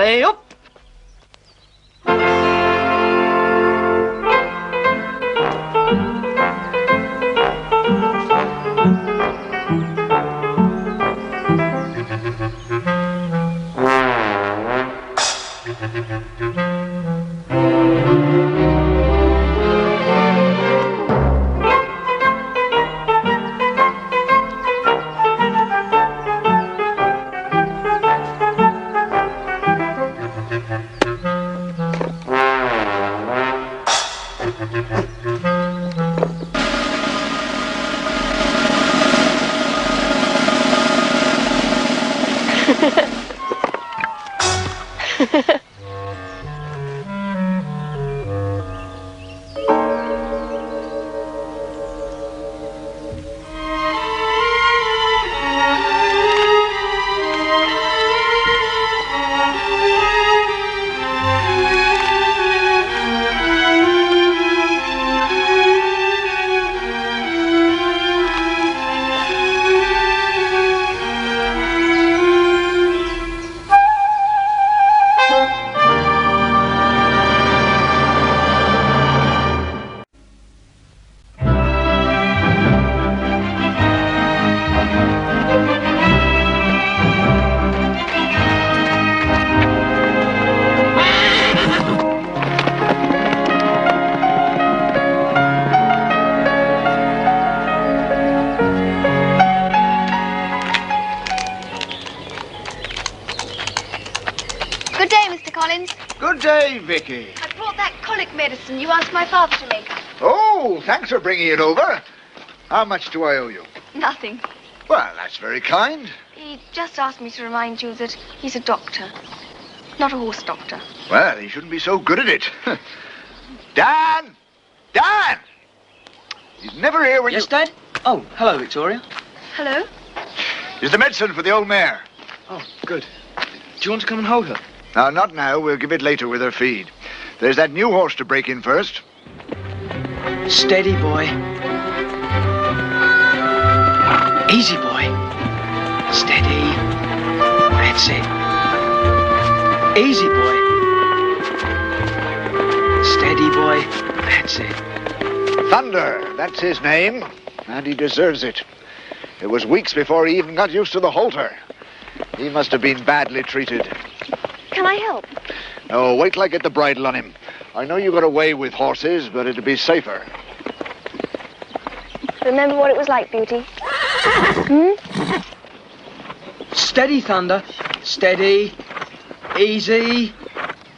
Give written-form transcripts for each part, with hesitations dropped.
Way up. Good day, Vicky. I brought that colic medicine you asked my father to make up. Oh, thanks for bringing it over. How much do I owe you? Nothing. Well, that's very kind. He just asked me to remind you that he's a doctor, not a horse doctor. Well, he shouldn't be so good at it. Dan! Dan! He's never here when Yes, Dad? Oh, hello, Victoria. Hello? Is the medicine for the old mare? Oh, good. Do you want to come and hold her? No, not now. We'll give it later with her feed. There's that new horse to break in first. Steady, boy. Easy, boy. Steady. That's it. Easy, boy. Steady, boy. That's it. Thunder, that's his name. And he deserves it. It was weeks before he even got used to the halter. He must have been badly treated. Can I help? Oh, wait till I get the bridle on him. I know you got away with horses, but it'll be safer. Remember what it was like, Beauty? Steady, Thunder. Steady. Easy.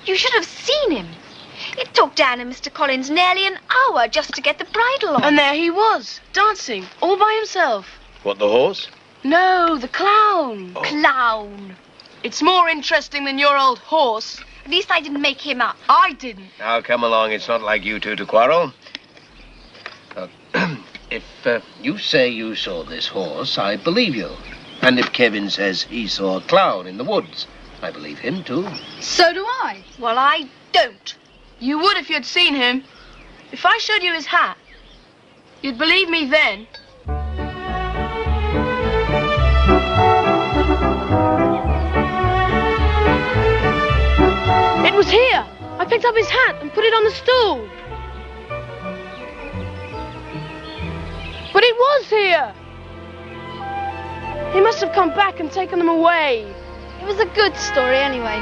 You should have seen him. It took Dan and Mr. Collins nearly an hour just to get the bridle on. And there he was, dancing, all by himself. What, the horse? No, the clown. Oh. Clown. It's more interesting than your old horse. At least I didn't make him up. I didn't. Now, come along. It's not like you two to quarrel. If you say you saw this horse, I believe you. And if Kevin says he saw a clown in the woods, I believe him too. So do I. Well, I don't. You would if you'd seen him. If I showed you his hat, you'd believe me then. It was here. I picked up his hat and put it on the stool. But it was here. He must have come back and taken them away. It was a good story anyway.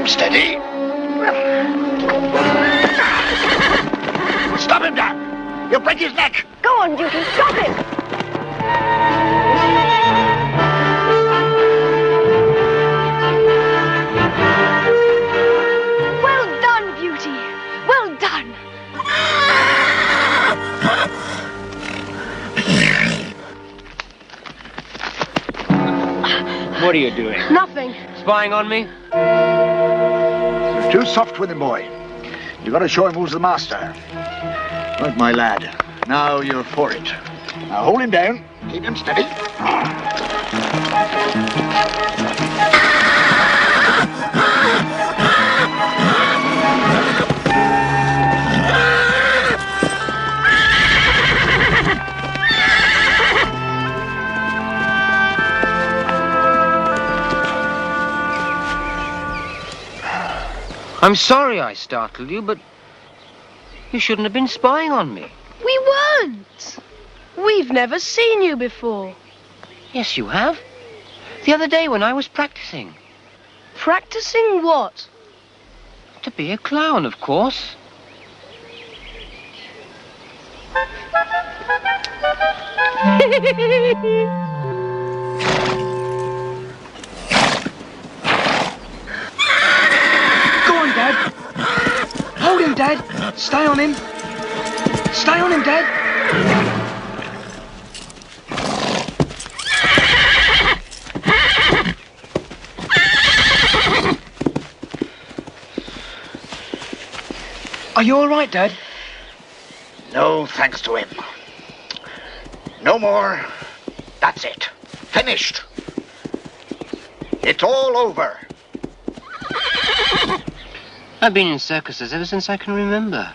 Steady. Stop him, Dan. You'll break his neck. Go on, Beauty, stop him. Well done, Beauty. Well done. What are you doing? Nothing. Spying on me? You're too soft with him, boy. You've got to show him who's the master. Right, my lad. Now you're for it. Now hold him down. Keep him steady. I'm sorry I startled you, but you shouldn't have been spying on me. We weren't. We've never seen you before. Yes, you have. The other day when I was practicing. Practicing what? To be a clown, of course. Go on, Dad. Hold him, Dad. Stay on him. Stay on him, Dad. Are you all right, Dad? No thanks to him. No more. That's it. Finished. It's all over. I've been in circuses ever since I can remember.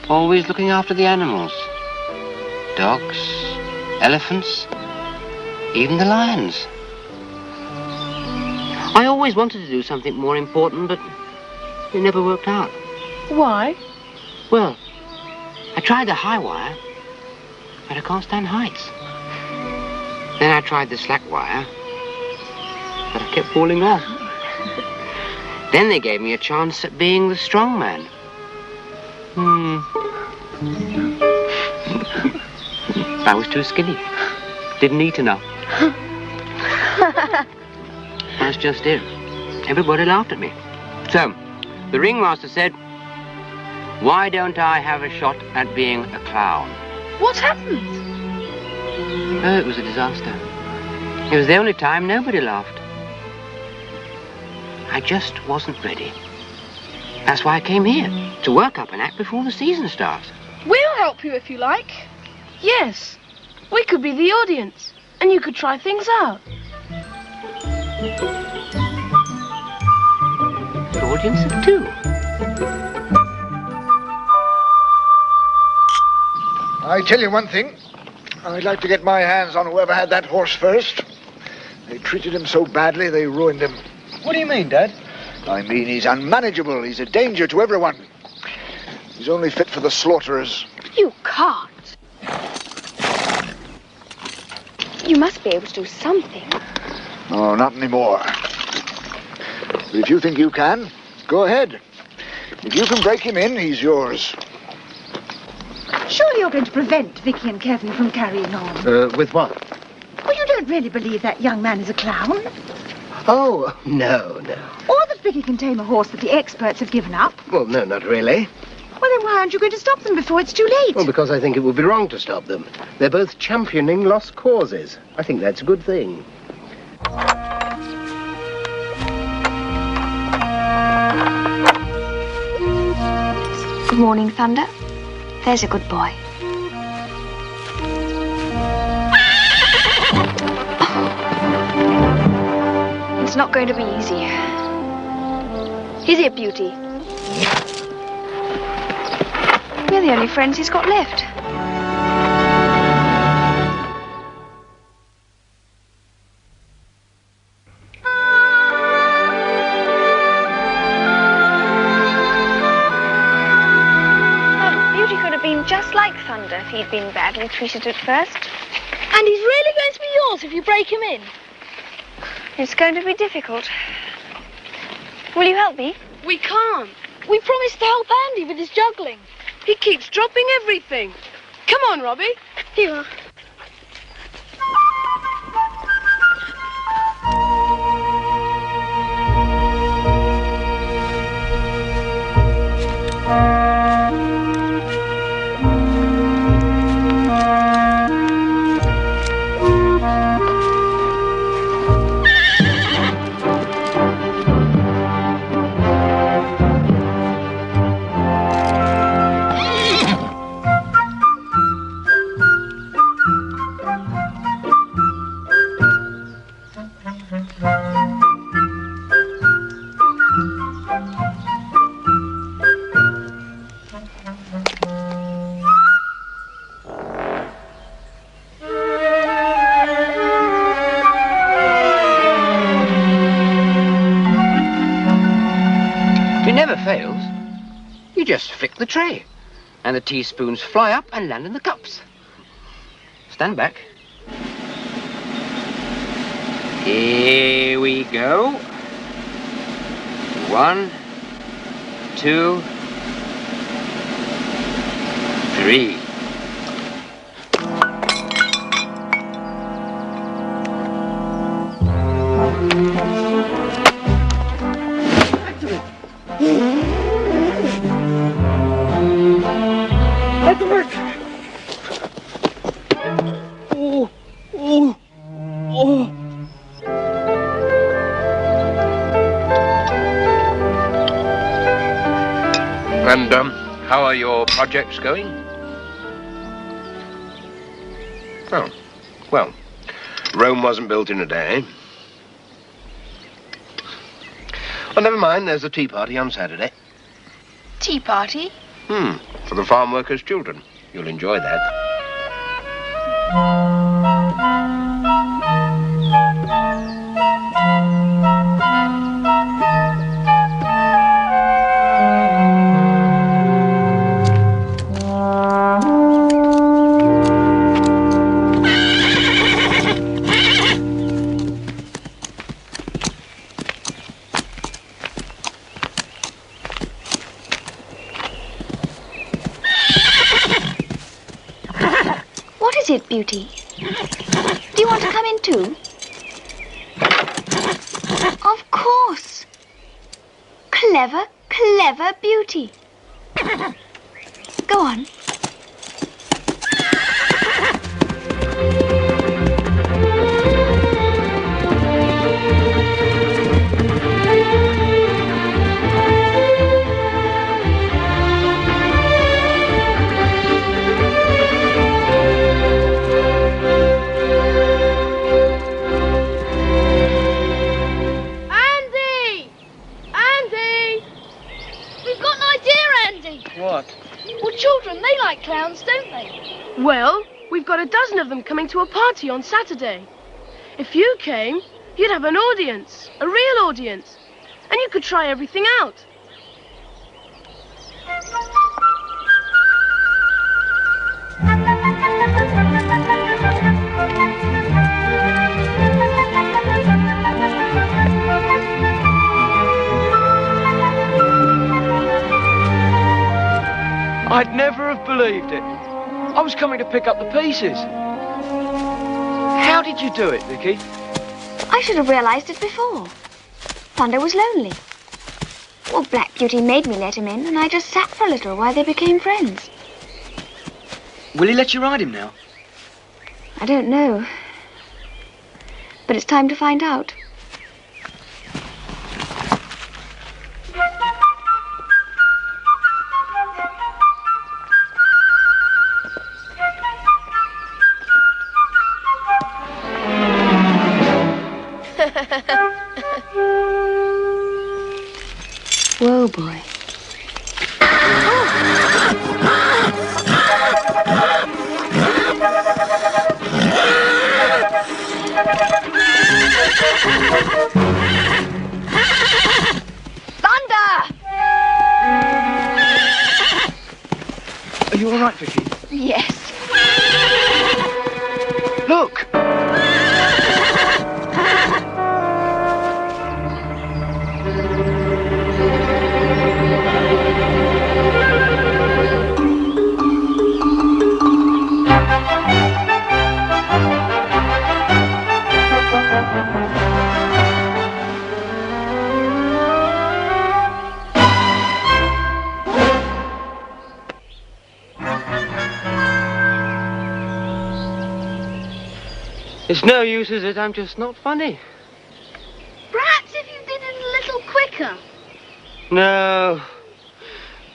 Always looking after the animals. Dogs, elephants, even the lions. I always wanted to do something more important, but it never worked out. Why? Well, I tried the high wire, but I can't stand heights. Then I tried the slack wire, but I kept falling off. Then they gave me a chance at being the strong man. I was too skinny. Didn't eat enough. That's just it. Everybody laughed at me. So, the ringmaster said, "Why don't I have a shot at being a clown?" What happened? Oh, it was a disaster. It was the only time nobody laughed. I just wasn't ready. That's why I came here, to work up an act before the season starts. We'll help you if you like. Yes. We could be the audience, and you could try things out. An audience of two. I tell you one thing. I'd like to get my hands on whoever had that horse first. They treated him so badly, they ruined him. What do you mean, Dad? I mean, he's unmanageable. He's a danger to everyone. He's only fit for the slaughterers. You can't. You must be able to do something. Oh, not anymore. But if you think you can, go ahead. If you can break him in, he's yours. Surely you're going to prevent Vicky and Kevin from carrying on. With what? Well, you don't really believe that young man is a clown? Oh, no. Or that Vicky can tame a horse that the experts have given up? Well, no, not really. Well, then why aren't you going to stop them before it's too late? Well, because I think it would be wrong to stop them. They're both championing lost causes. I think that's a good thing. Good morning, Thunder. There's a good boy. It's not going to be easy. Is it, Beauty? We're the only friends he's got left. Beauty could have been just like Thunder if he'd been badly treated at first. And he's really going to be yours if you break him in. It's going to be difficult. Will you help me? We can't. We promised to help Andy with his juggling. He keeps dropping everything. Come on, Robbie. Here you are. never fails. You just flick the tray, and the teaspoons fly up and land in the cups. Stand back. Here we go. 1, 2, 3. And, how are your projects going? Oh, well, Rome wasn't built in a day. Well, never mind, there's a tea party on Saturday. Tea party? For the farm workers' children. You'll enjoy that. What is it, Beauty? Do you want to come in too? Of course. Clever, clever Beauty. Go on. What? Well, children, they like clowns, don't they? Well, we've got a dozen of them coming to a party on Saturday. If you came, you'd have an audience, a real audience, and you could try everything out. I'd never have believed it. I was coming to pick up the pieces. How did you do it, Vicky? I should have realized it before. Thunder was lonely. Well, Black Beauty made me let him in, and I just sat for a little while they became friends. Will he let you ride him now? I don't know. But it's time to find out. Whoa, boy. Thunder! Are you all right, Vicky? Yes. Look! It's no use, is it? I'm just not funny. Perhaps if you did it a little quicker. No.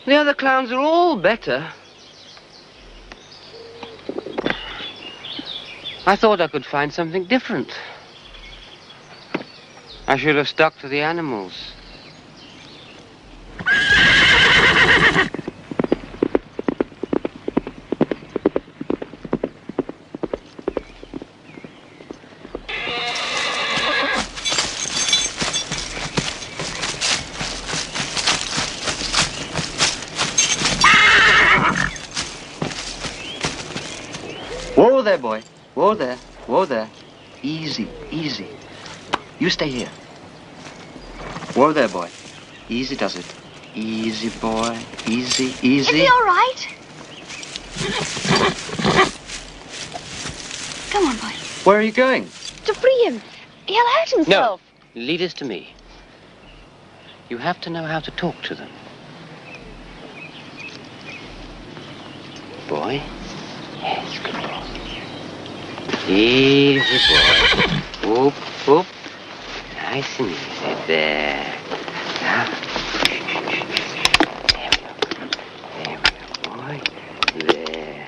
The other clowns are all better. I thought I could find something different. I should have stuck to the animals. there, boy. Whoa there. Whoa there. Easy, easy. You stay here. Whoa there, boy. Easy does it. Easy, boy. Easy, easy. Is he all right? Come on, boy. Where are you going? To free him. He'll hurt himself. No. Lead us to me. You have to know how to talk to them. Boy. Yes, good boy. Easy, boy. Whoop, whoop. Nice and easy. There. Now. There we go, boy. There.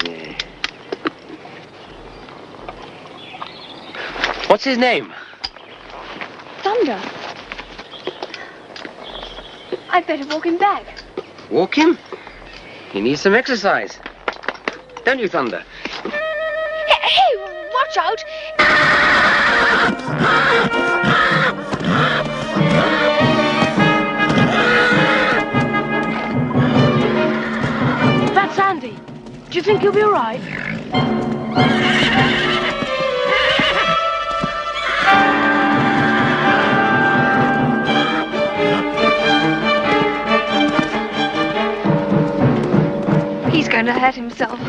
There. What's his name? Thunder. I'd better walk him back. Walk him? He needs some exercise. Don't you, Thunder? Hey, watch out! That's Andy. Do you think he'll be all right? He's going to hurt himself.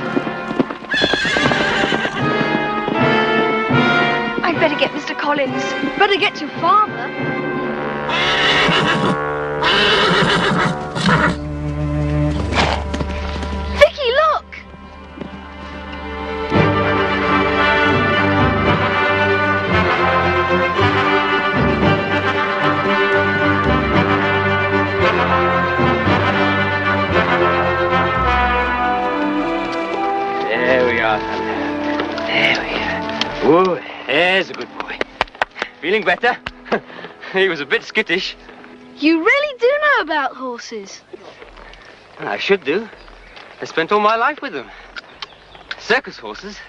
I'd better get Mr. Collins. Better get your father. Vicky, look! There we are, Thunder. There we are. Whoa, there's a good boy. Feeling better? He was a bit skittish. You really do know about horses. I should do. I spent all my life with them. Circus horses.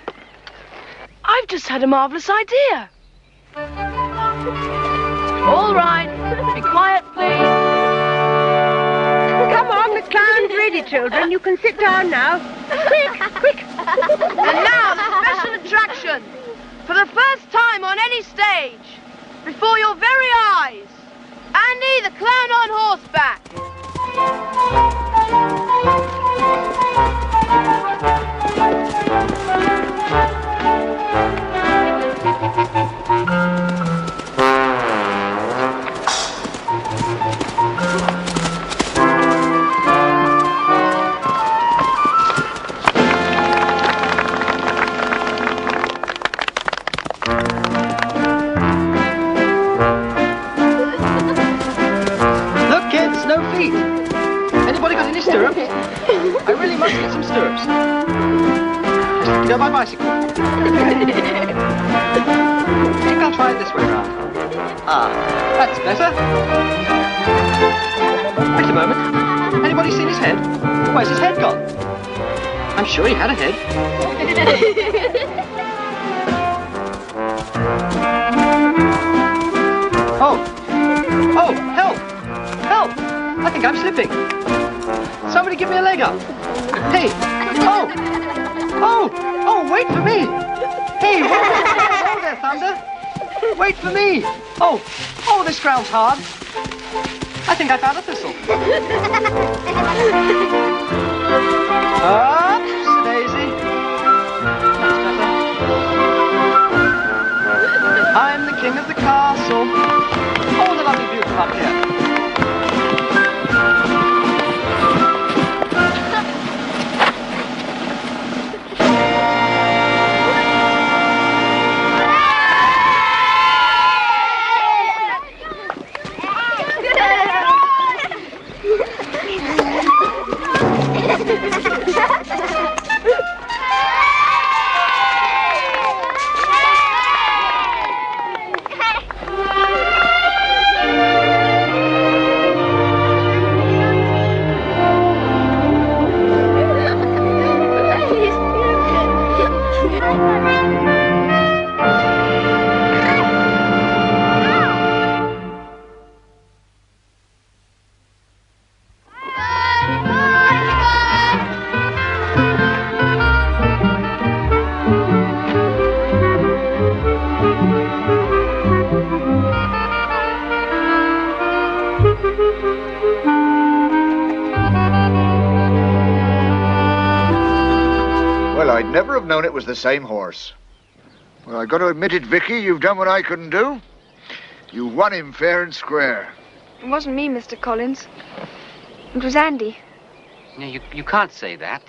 I've just had a marvellous idea. All right. Be quiet, please. Come on, the clown's ready, children. You can sit down now. Quick, quick. And now, the special attraction. For the first time on any stage, before your very eyes, Andy the Clown on Horseback. Stirrups? I really must get some stirrups. Just go by bicycle. I think I'll try it this way round. Ah, that's better. Wait a moment. Anybody seen his head? Where's his head gone? I'm sure he had a head. Oh! Oh, help! Help! I think I'm slipping. Somebody give me a leg up. Hey! Oh! Oh! Oh, wait for me! Hey, whoa there, Thunder! Wait for me! Oh! Oh, this ground's hard. I think I found a thistle. Oops, Daisy. That's better. I'm the king of the castle. Oh, the lovely view from up here. never have known it was the same horse. Well, I've got to admit it, Vicky. You've done what I couldn't do. You won him fair and square. It wasn't me, Mr. Collins. It was Andy. No, you can't say that.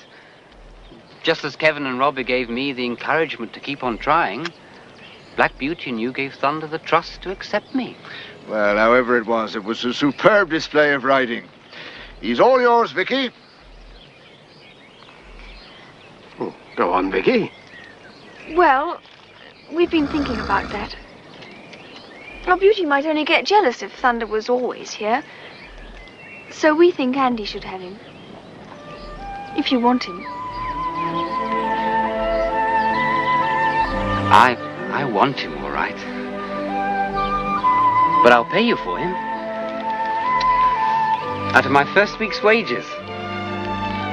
Just as Kevin and Robbie gave me the encouragement to keep on trying, Black Beauty and you gave Thunder the trust to accept me. Well, however it was a superb display of riding. He's all yours, Vicky. Oh, go on, Vicky. Well, we've been thinking about that. Our Beauty might only get jealous if Thunder was always here. So we think Andy should have him. If you want him. I want him, all right. But I'll pay you for him. Out of my first week's wages.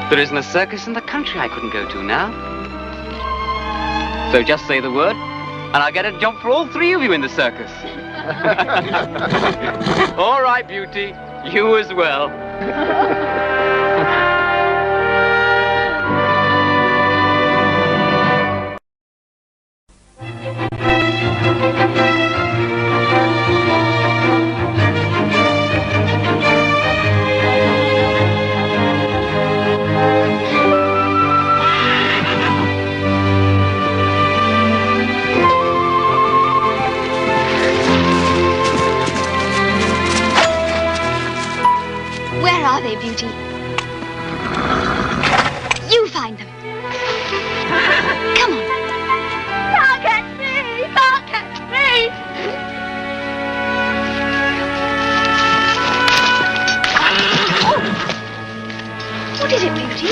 There isn't a circus in the country I couldn't go to now. So just say the word, and I'll get a job for all three of you in the circus. All right, Beauty. You as well. Where are they, Beauty? You find them. Come on. Can't catch me! Can't catch me! What is it, Beauty?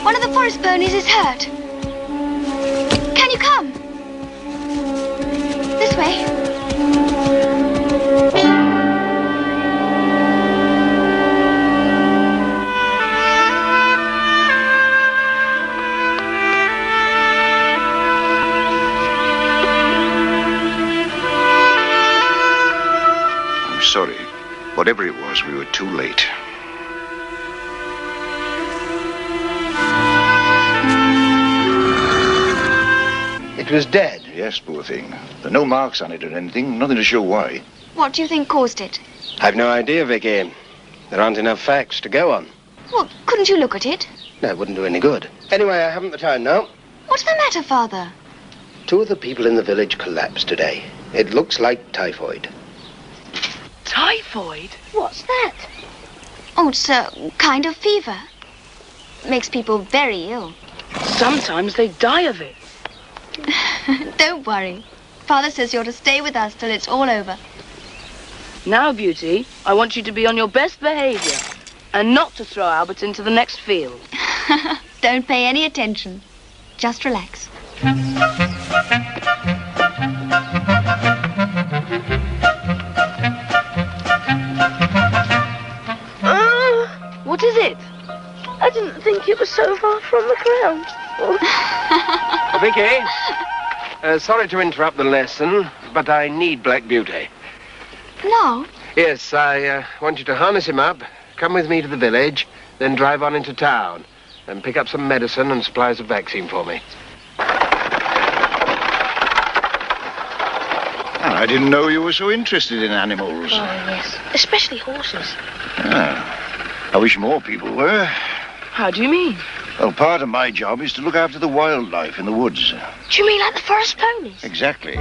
One of the forest ponies is hurt. Can you come? This way. I'm sorry. Whatever it was, we were too late. It was dead. Yes, poor thing. There are no marks on it or anything, nothing to show why. What do you think caused it? I've no idea, Vicky. There aren't enough facts to go on. Well, couldn't you look at it? No, it wouldn't do any good. Anyway, I haven't the time now. What's the matter, Father? 2 of the people in the village collapsed today. It looks like typhoid. Typhoid? What's that? Oh, it's a kind of fever. Makes people very ill. Sometimes they die of it. Don't worry. Father says you're to stay with us till it's all over. Now, Beauty, I want you to be on your best behaviour and not to throw Albert into the next field. Don't pay any attention. Just relax. What is it? I didn't think it was so far from the ground. Vicky, sorry to interrupt the lesson, but I need Black Beauty. No. Yes, I want you to harness him up, come with me to the village, then drive on into town, and pick up some medicine and supplies of vaccine for me. I didn't know you were so interested in animals. Oh, yes. Especially horses. I wish more people were. How do you mean? Well, part of my job is to look after the wildlife in the woods. Do you mean like the forest ponies? Exactly.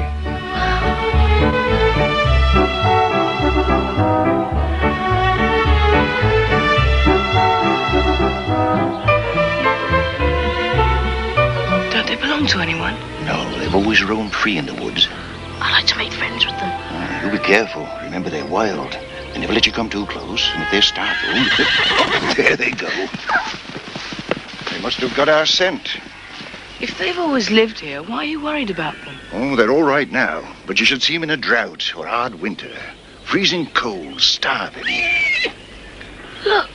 Don't they belong to anyone? No, they've always roamed free in the woods. I like to make friends with them. You be careful. Remember, they're wild. They never let you come too close, and if they're startled, there they go. They must have got our scent. If they've always lived here, why are you worried about them? Oh, they're all right now. But you should see them in a drought or hard winter. Freezing cold, starving. Look.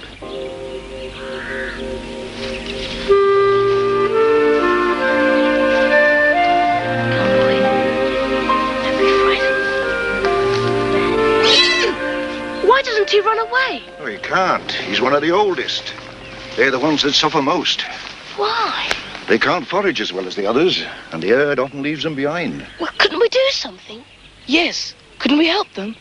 Why doesn't he run away? Oh, he can't. He's one of the oldest. They're the ones that suffer most. Why? They can't forage as well as the others, and the herd often leaves them behind. Well, couldn't we do something? Yes. Couldn't we help them?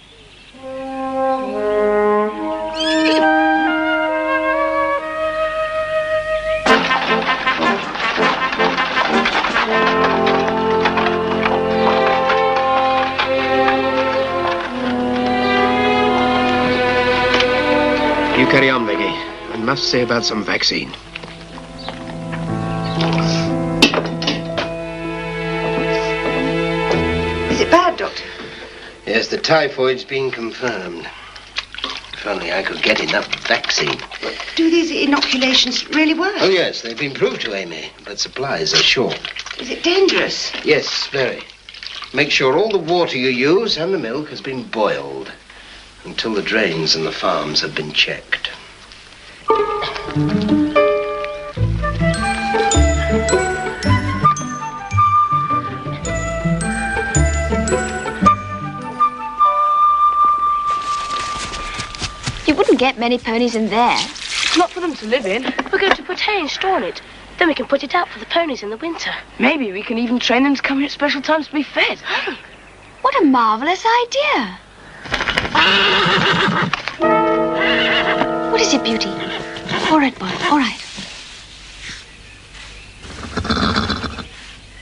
You carry on, Maggie. I must say about some vaccine. Is it bad, Doctor? Yes, the typhoid's been confirmed. If only I could get enough vaccine. Do these inoculations really work? Oh, yes, they've been proved to, Amy, but supplies are short. Is it dangerous? Yes, very. Make sure all the water you use and the milk has been boiled until the drains and the farms have been checked. You wouldn't get many ponies in there. It's not for them to live in. We're going to put hay and straw in it. Then we can put it out for the ponies in the winter. Maybe we can even train them to come here at special times to be fed. What a marvelous idea. What is it, Beauty? All right, boy, all right.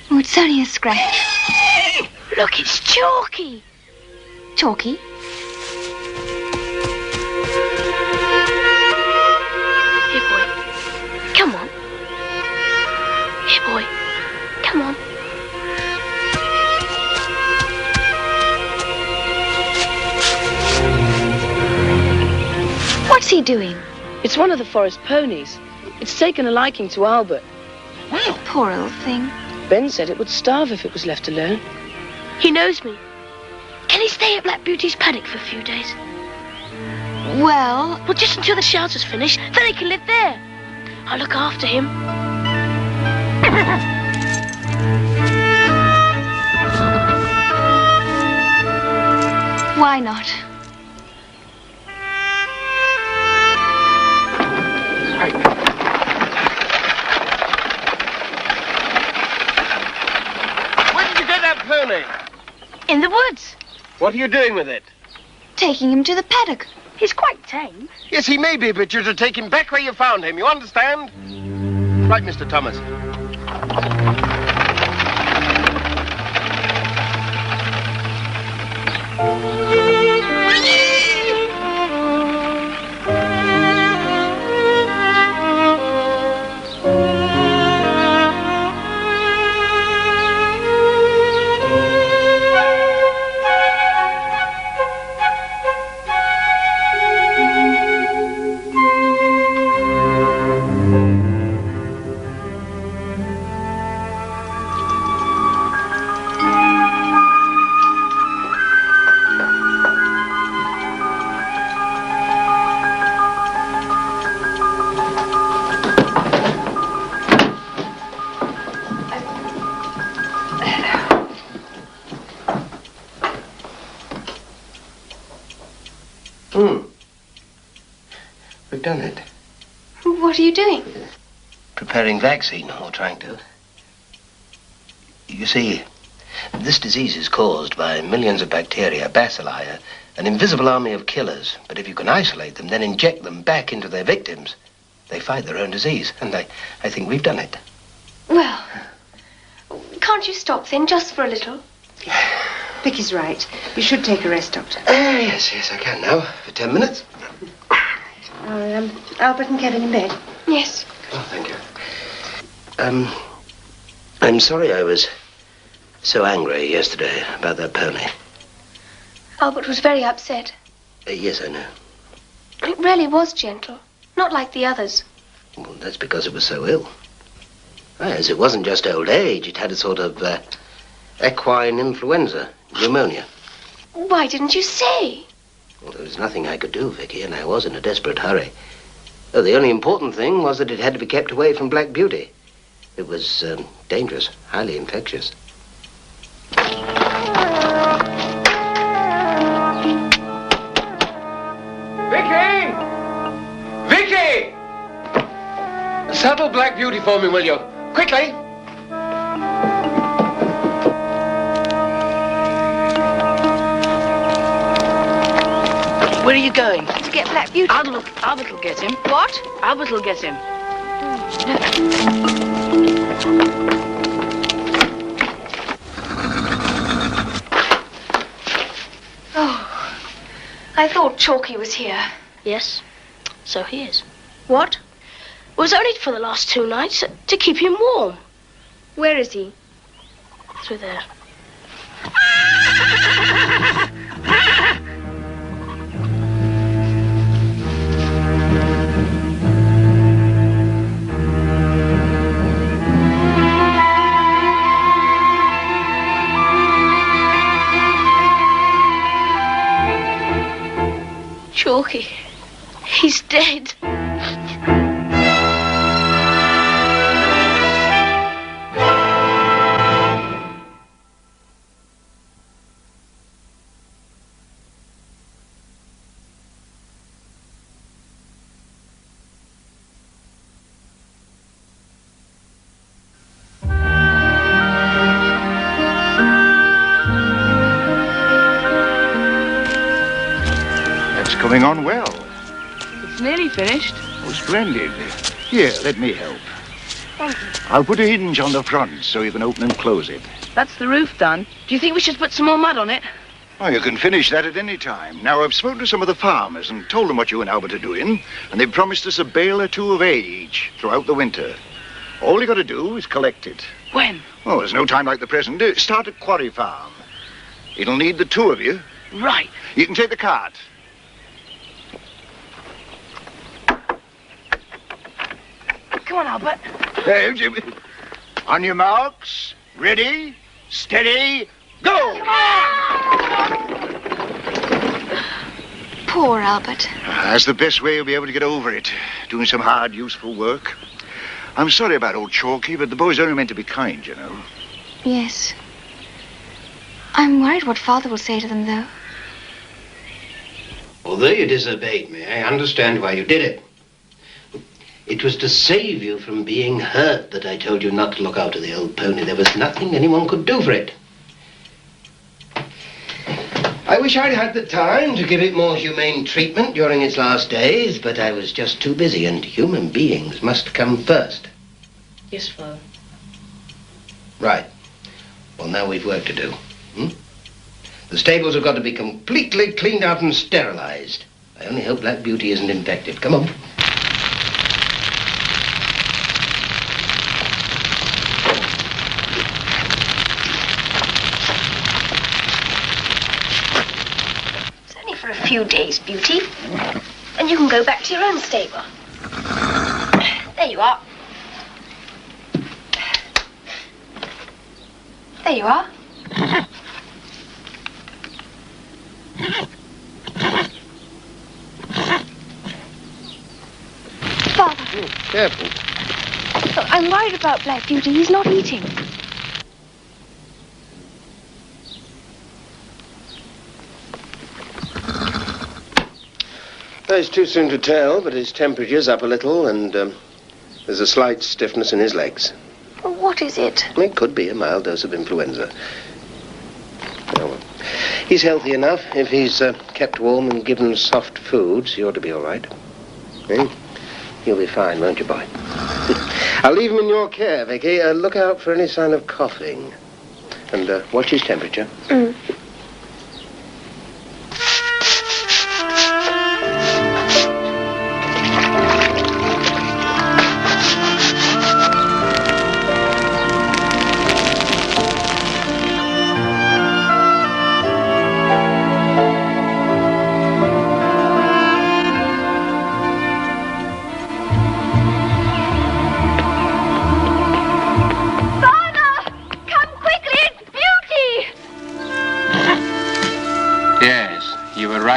Oh, it's only a scratch. Look, it's Chalky. Chalky? Here, boy. Come on. Here, boy. Come on. What's he doing? It's one of the forest ponies. It's taken a liking to Albert. Poor old thing. Ben said it would starve if it was left alone. He knows me. Can he stay at Black Beauty's paddock for a few days? Well, Well, just until the shelter's finished, then he can live there. I'll look after him. why not? Where did you get that pony? In the woods. What are you doing with it? Taking him to the paddock. He's quite tame. Yes, he may be, but you're to take him back where you found him. You understand? Right, Mr. Thomas. We've done it. What are you doing? Preparing vaccine, or trying to. You see, this disease is caused by millions of bacteria, bacilli, an invisible army of killers. But if you can isolate them, then inject them back into their victims, they fight their own disease. And I think we've done it. Well, can't you stop then, just for a little? Vicky's right. You should take a rest, Doctor. Yes, I can now, for 10 minutes. Are Albert and Kevin in bed? Yes. Oh, thank you. I'm sorry I was so angry yesterday about that pony. Albert was very upset. Yes, I know. It really was gentle. Not like the others. Well, that's because it was so ill. As it wasn't just old age, it had a sort of equine influenza, pneumonia. Why didn't you say? Well, there was nothing I could do, Vicky, and I was in a desperate hurry. Oh, the only important thing was that it had to be kept away from Black Beauty. It was dangerous, highly infectious. Vicky! Vicky! Saddle Black Beauty for me, will you? Quickly! Where are you going? To get Black Beauty. Albert will get him. What? Albert will get him. Oh, I thought Chalky was here. Yes, so he is. What? It was only for the last 2 nights to keep him warm. Where is he? Through there. Chalky, he's dead. Going on well. It's nearly finished. Oh, splendid. Here, let me help. Thank you. I'll put a hinge on the front so you can open and close it. That's the roof done. Do you think we should put some more mud on it? Oh, you can finish that at any time. Now, I've spoken to some of the farmers and told them what you and Albert are doing, and they've promised us a bale or 2 of hay each throughout the winter. All you got to do is collect it. When? Oh, there's no time like the present. Start at Quarry Farm. It'll need the 2 of you. Right. You can take the cart. Come on, Albert. Jimmy. On your marks, ready, steady, go! Poor Albert. That's the best way you'll be able to get over it, doing some hard, useful work. I'm sorry about old Chalky, but the boy's only meant to be kind, you know. Yes. I'm worried what Father will say to them, though. Although you disobeyed me, I understand why you did it. It was to save you from being hurt that I told you not to look after the old pony. There was nothing anyone could do for it. I wish I'd had the time to give it more humane treatment during its last days, but I was just too busy, and human beings must come first. Yes, Father. Right. Well, now we've work to do. The stables have got to be completely cleaned out and sterilized. I only hope Black Beauty isn't infected. Come on. For a few days, Beauty. And you can go back to your own stable. There you are. There you are. Father. Careful. Oh, I'm worried about Black Beauty. He's not eating. It's too soon to tell, but his temperature's up a little, and there's a slight stiffness in his legs. What is it? It could be a mild dose of influenza. Oh, well. He's healthy enough. If he's kept warm and given soft foods, he ought to be all right. He'll be fine, won't you, boy? I'll leave him in your care, Vicky. Look out for any sign of coughing. And watch his temperature.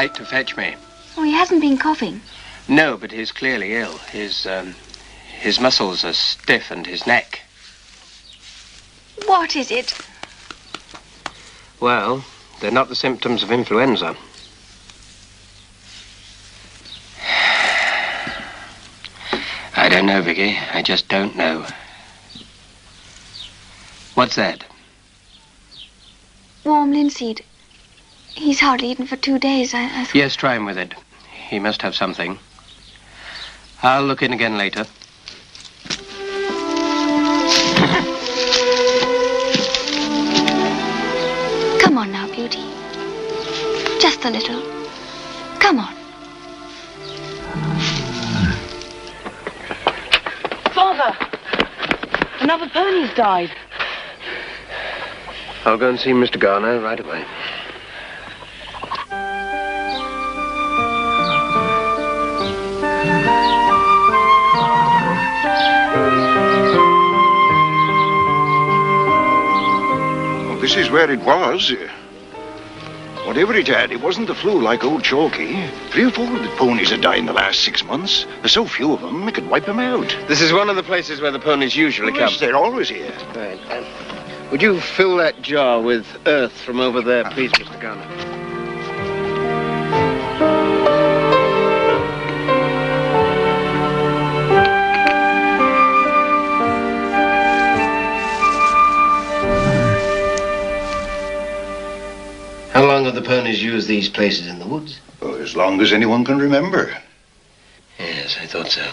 right to fetch me. Oh, he hasn't been coughing. No, but he's clearly ill. His muscles are stiff and his neck. What is it? Well, they're not the symptoms of influenza. I don't know, Vicky. I just don't know. What's that? Warm linseed. He's hardly eaten for 2 days. I thought... Yes, try him with it. He must have something. I'll look in again later. Come on now, Beauty. Just a little. Come on. Father! Another pony's died. I'll go and see Mr. Garner right away. Well, this is where it was. Whatever it had, it wasn't the flu like old Chalky. 3 or 4 of the ponies had died in the last 6 months. There's so few of them, it could wipe them out. This is one of the places where the ponies usually come. Yes, they're always here. Right. Would you fill that jar with earth from over there, please, Mr. Garner? How long have the ponies used these places in the woods? Oh, as long as anyone can remember. Yes, I thought so.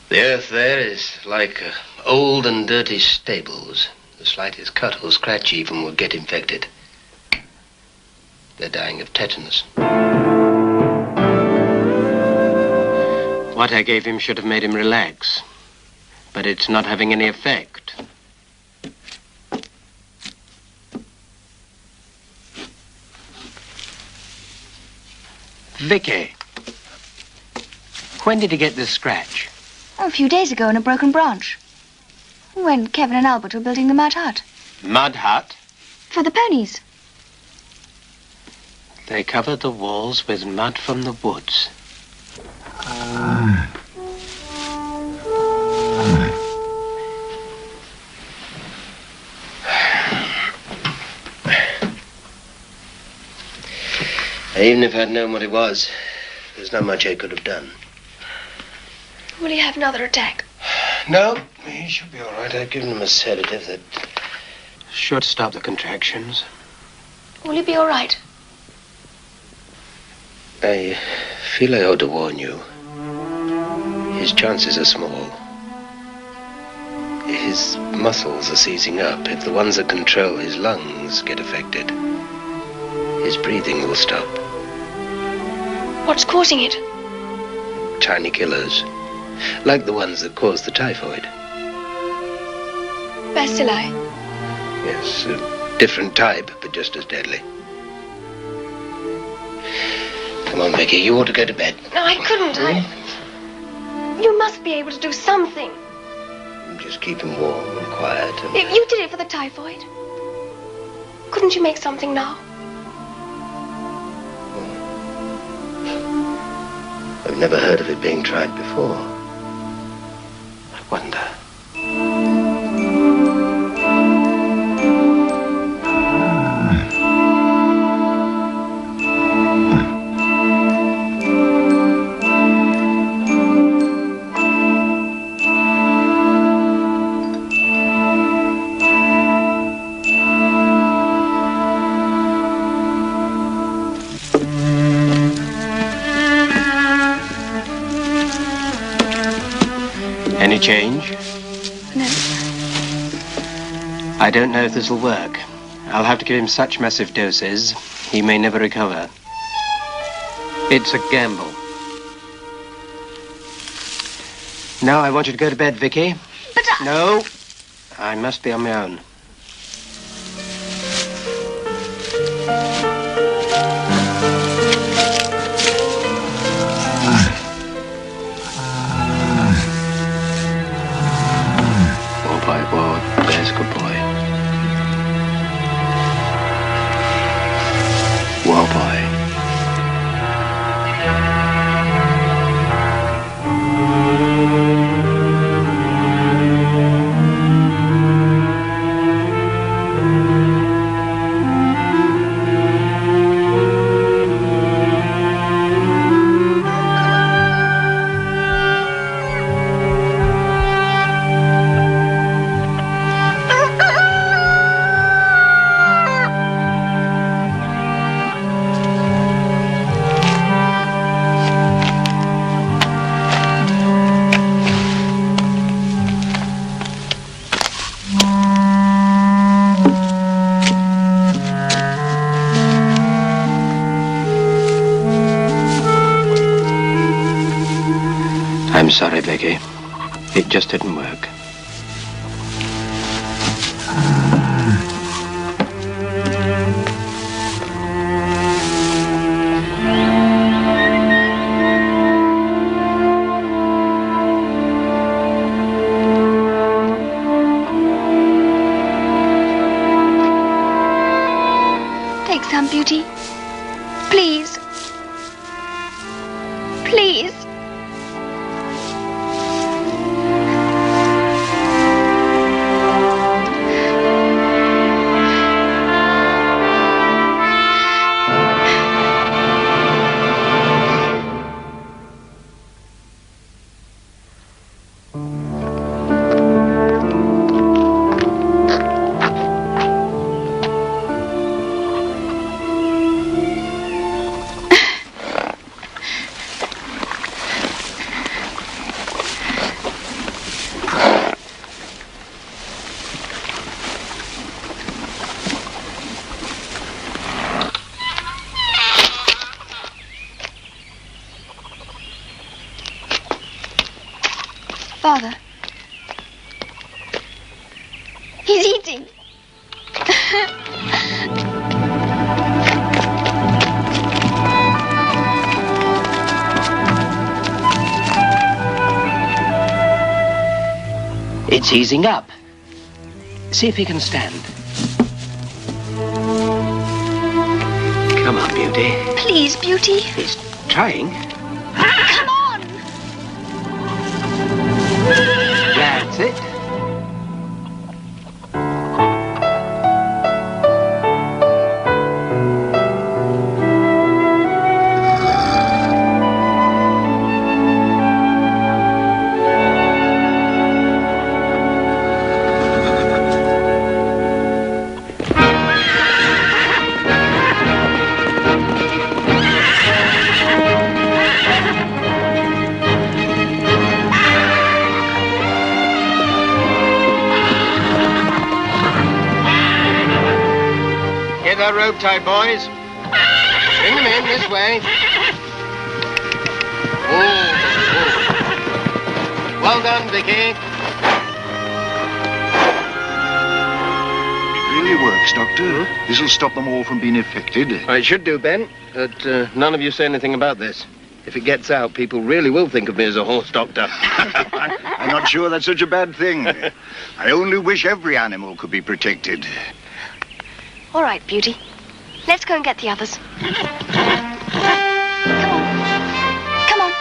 The earth there is like old and dirty stables. The slightest cut or scratch even will get infected. They're dying of tetanus. What I gave him should have made him relax. But it's not having any effect. Vicky, when did he get this scratch? Oh, a few days ago in a broken branch. When Kevin and Albert were building the mud hut. Mud hut? For the ponies. They covered the walls with mud from the woods. Even if I'd known what it was, there's not much I could have done. Will he have another attack? No, he should be all right. I've given him a sedative that... Should stop the contractions. Will he be all right? I feel I ought to warn you. His chances are small. His muscles are seizing up. If the ones that control his lungs get affected, his breathing will stop. What's causing it? Tiny killers, like the ones that cause the typhoid. Bacilli. Yes, a different type, but just as deadly. Come on, Vicky, you ought to go to bed. No, I couldn't. You must be able to do something. Just keep him warm and quiet. And... If you did it for the typhoid, couldn't you make something now? I've never heard of it being tried before. I wonder. Any change? No. I don't know if this'll work. I'll have to give him such massive doses, he may never recover. It's a gamble. Now I want you to go to bed, Vicky. But No, I must be on my own. There's a good boy. Well, boy. I'm sorry, Becky. It just didn't work. Take some, Beauty. Please. Please. Father. He's eating. It's easing up. See if he can stand. Come on, Beauty. Please, Beauty. He's trying. Come on. That's it. Get that rope tight, boys. Bring them in this way. Oh. Well done, Vicky. It really works, Doctor. This'll stop them all from being infected. Well, it should do, Ben. But none of you say anything about this. If it gets out, people really will think of me as a horse doctor. I'm not sure that's such a bad thing. I only wish every animal could be protected. All right, Beauty. Let's go and get the others. Come on. Come on.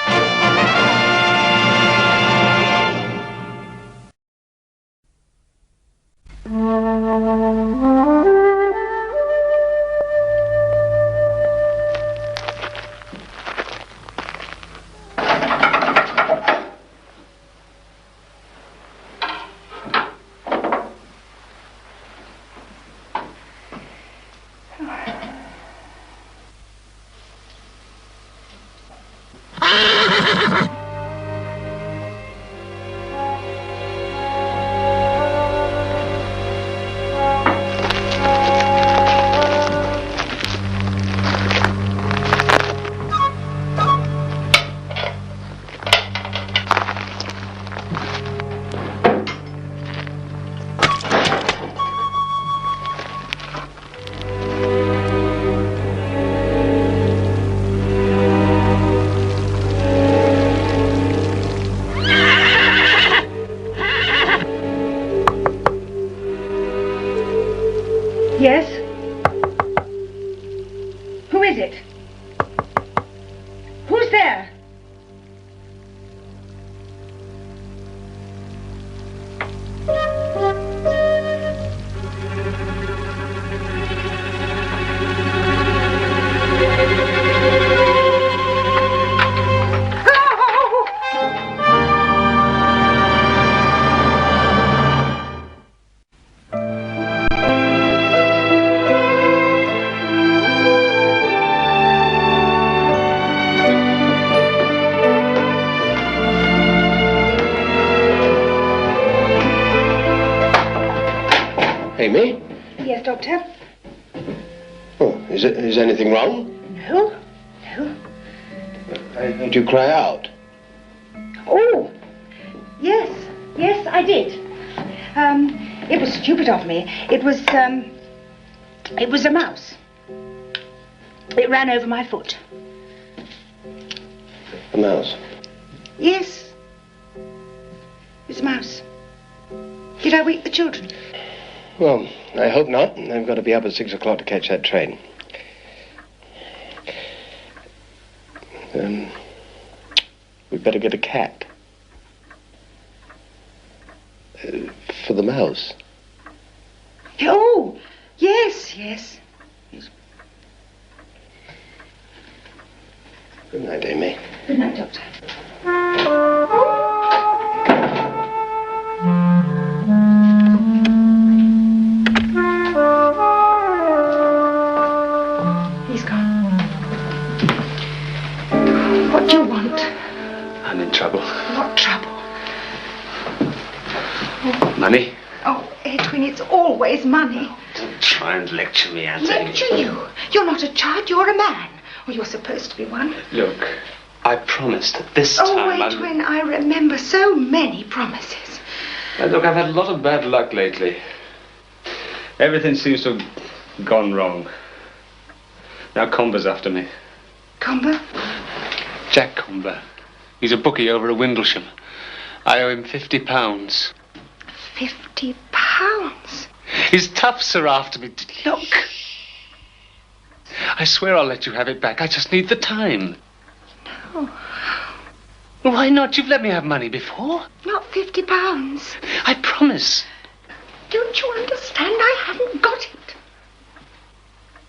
Yes? Who is it? Who's there? Amy? Yes, Doctor? Oh, is anything wrong? No. No. I heard you cry out. Oh, yes, I did. It was stupid of me. It was a mouse. It ran over my foot. A mouse? Yes. It's a mouse. Did I wake the children? Well, I hope not. They've got to be up at 6 o'clock to catch that train. We'd better get a cat. For the mouse. Oh, yes. Good night, Amy. Good night, Doctor. He's gone. What do you want? I'm in trouble. What trouble? Money? Oh, Edwin, it's always money. Don't try and lecture me, Aunt Amy. Lecture you? You're not a child, you're a man. Or you're supposed to be one. Look, I promised that this time Edwin, I remember so many promises. Look, I've had a lot of bad luck lately. Everything seems to have gone wrong. Now Comber's after me. Comber? Jack Comber. He's a bookie over at Windlesham. I owe him £50. £50? His toughs are after me. Look. I swear I'll let you have it back. I just need the time. No. Well, why not? You've let me have money before. Not £50. I promise. Don't you understand? I haven't got it.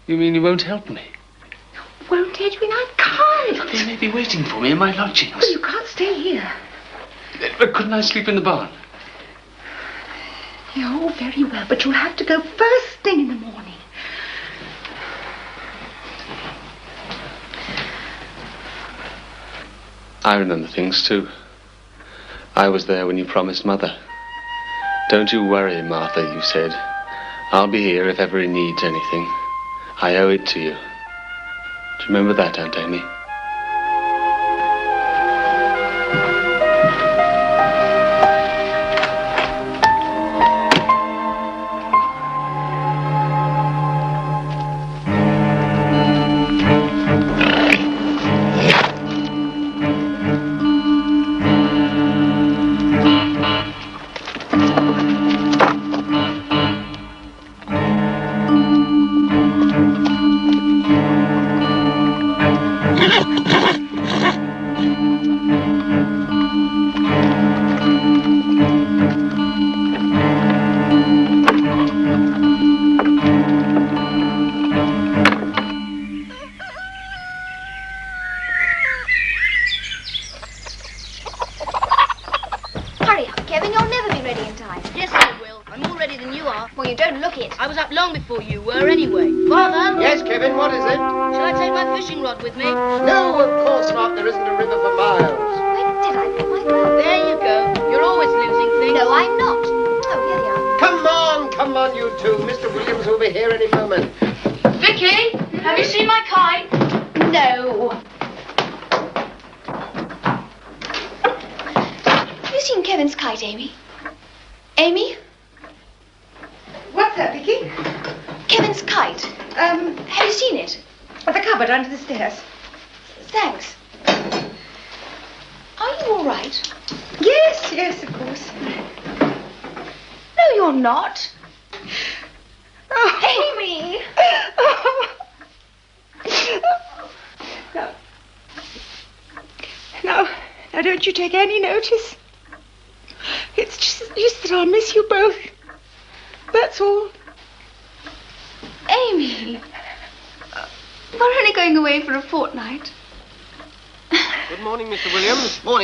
You mean you won't help me? Won't, Edwin? I can't. Look, they may be waiting for me in my lodgings. Well, you can't stay here. But couldn't I sleep in the barn? Oh, very well, but you'll have to go first thing in the morning. I remember things too. I was there when you promised Mother. Don't you worry, Martha, you said. I'll be here if ever he needs anything. I owe it to you. Do you remember that, Aunt Amy?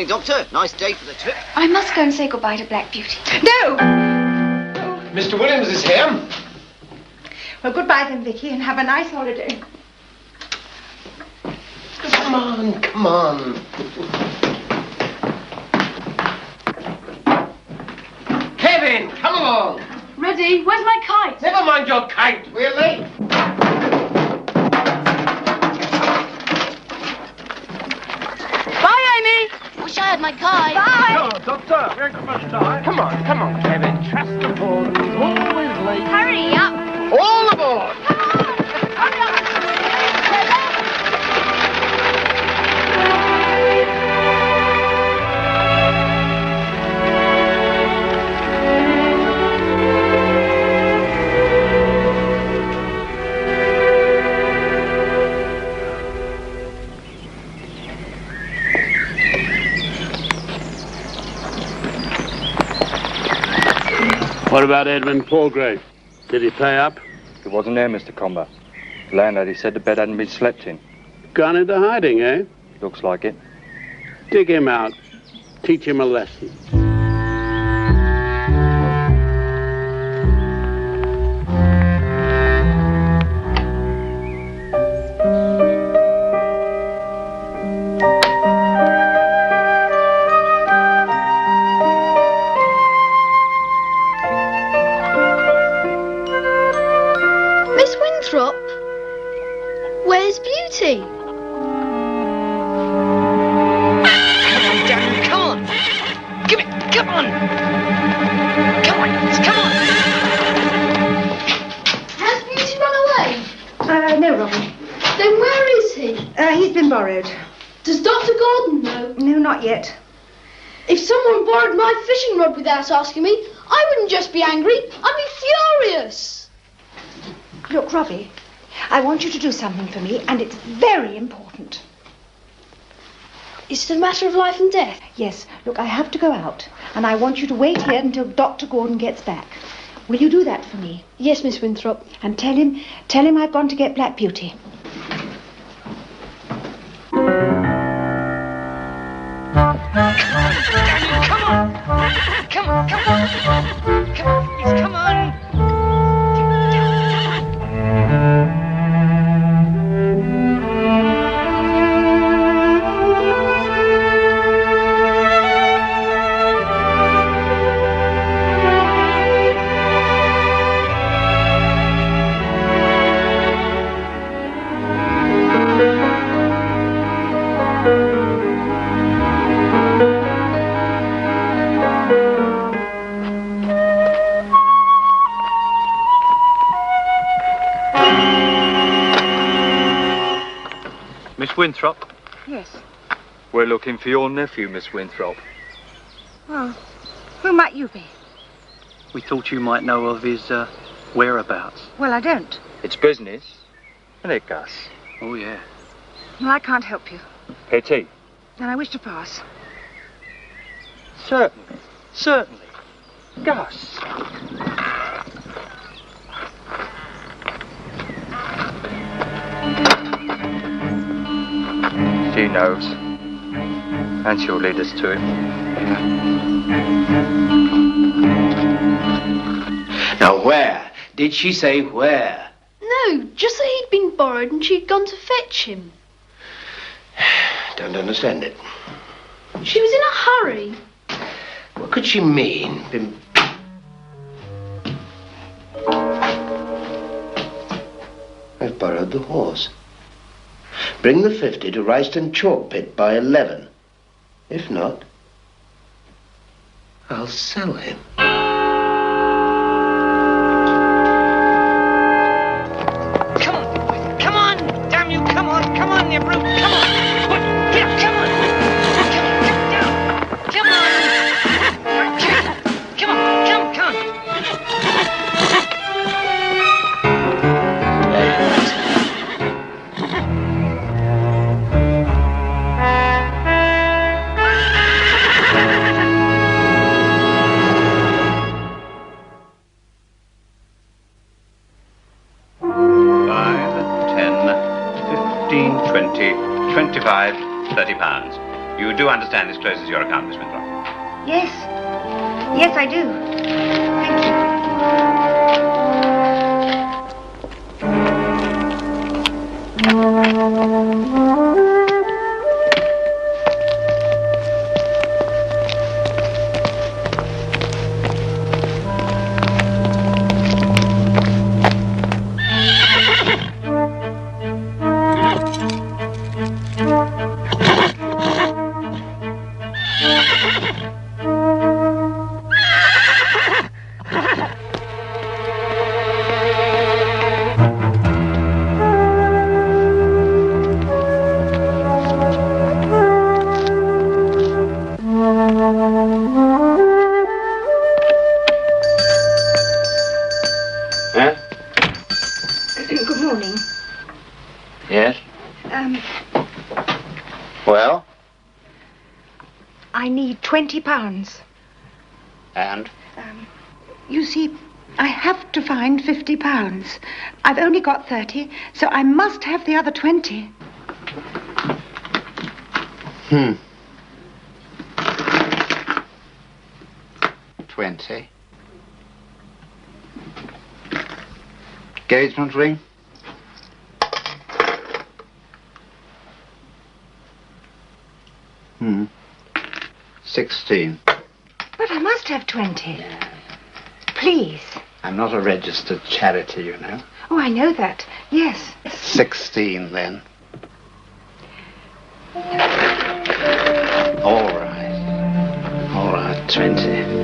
Doctor, nice day for the trip. I must go and say goodbye to Black Beauty. No! Mr. Williams is here. Well, goodbye then, Vicky, and have a nice holiday. Come on. Kevin, come along. Ready? Where's my kite? Never mind your kite, we're late. Bye, Amy. Wish I had have my kite. Bye. Oh, Doctor, we ain't got much time. Come on, Kevin. Trust the ponies. Always late. Hurry up. All aboard! Hurry up. What about Edmund Palgrave? Did he pay up? He wasn't there, Mr. Comber. The landlady said the bed hadn't been slept in. Gone into hiding, eh? Looks like it. Dig him out. Teach him a lesson. Where's Beauty? Come on, Daniel, come on! Give it, come on! Come on, come on! Has Beauty run away? No, Robin. Then where is he? He's been borrowed. Does Dr. Gordon know? No, not yet. If someone borrowed my fishing rod without asking me, I wouldn't just be angry, I'd be furious. Look, Robbie, I want you to do something for me, and it's very important. Is it a matter of life and death? Yes. Look, I have to go out, and I want you to wait here until Dr. Gordon gets back. Will you do that for me? Yes, Miss Winthrop. And tell him I've gone to get Black Beauty. Come on! Come on, please, come on! Miss Winthrop? Yes. We're looking for your nephew, Miss Winthrop. Well, who might you be? We thought you might know of his whereabouts. Well, I don't. It's business, isn't it, Gus? Oh, yeah. Well, I can't help you. Pity. And I wish to pass. Certainly. Certainly. Gus. She knows. And she'll lead us to him. Now, where? Did she say where? No, just that he'd been borrowed and she'd gone to fetch him. Don't understand it. She was in a hurry. What could she mean? I've borrowed the horse. Bring the 50 to Ryston Chalk Pit by 11. If not, I'll sell him. Come on, damn you, come on, you brute, come on! Get up, come on! Come down! Come on! Come on! £30. You do understand this closes your account, Miss Winthrop? Yes. Yes, I do. Thank you. £20. And? You see, I have to find £50. I've only got 30, so I must have the other 20. 20. Engagement ring? Hmm. 16. But I must have 20. Please. I'm not a registered charity, you know. Oh, I know that. Yes. 16, then. All right. All right, 20.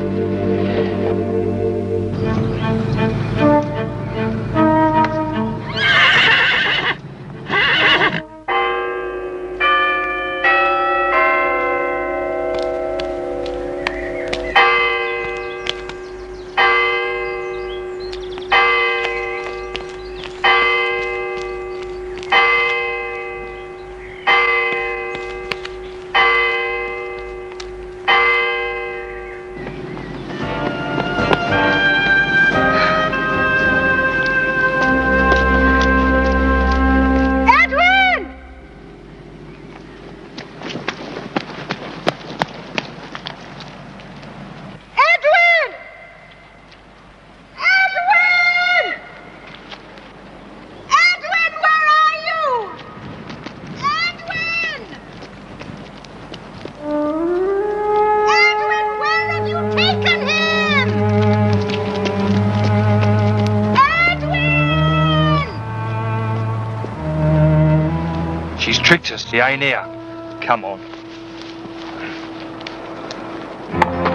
Tricked us, she ain't here. Come on.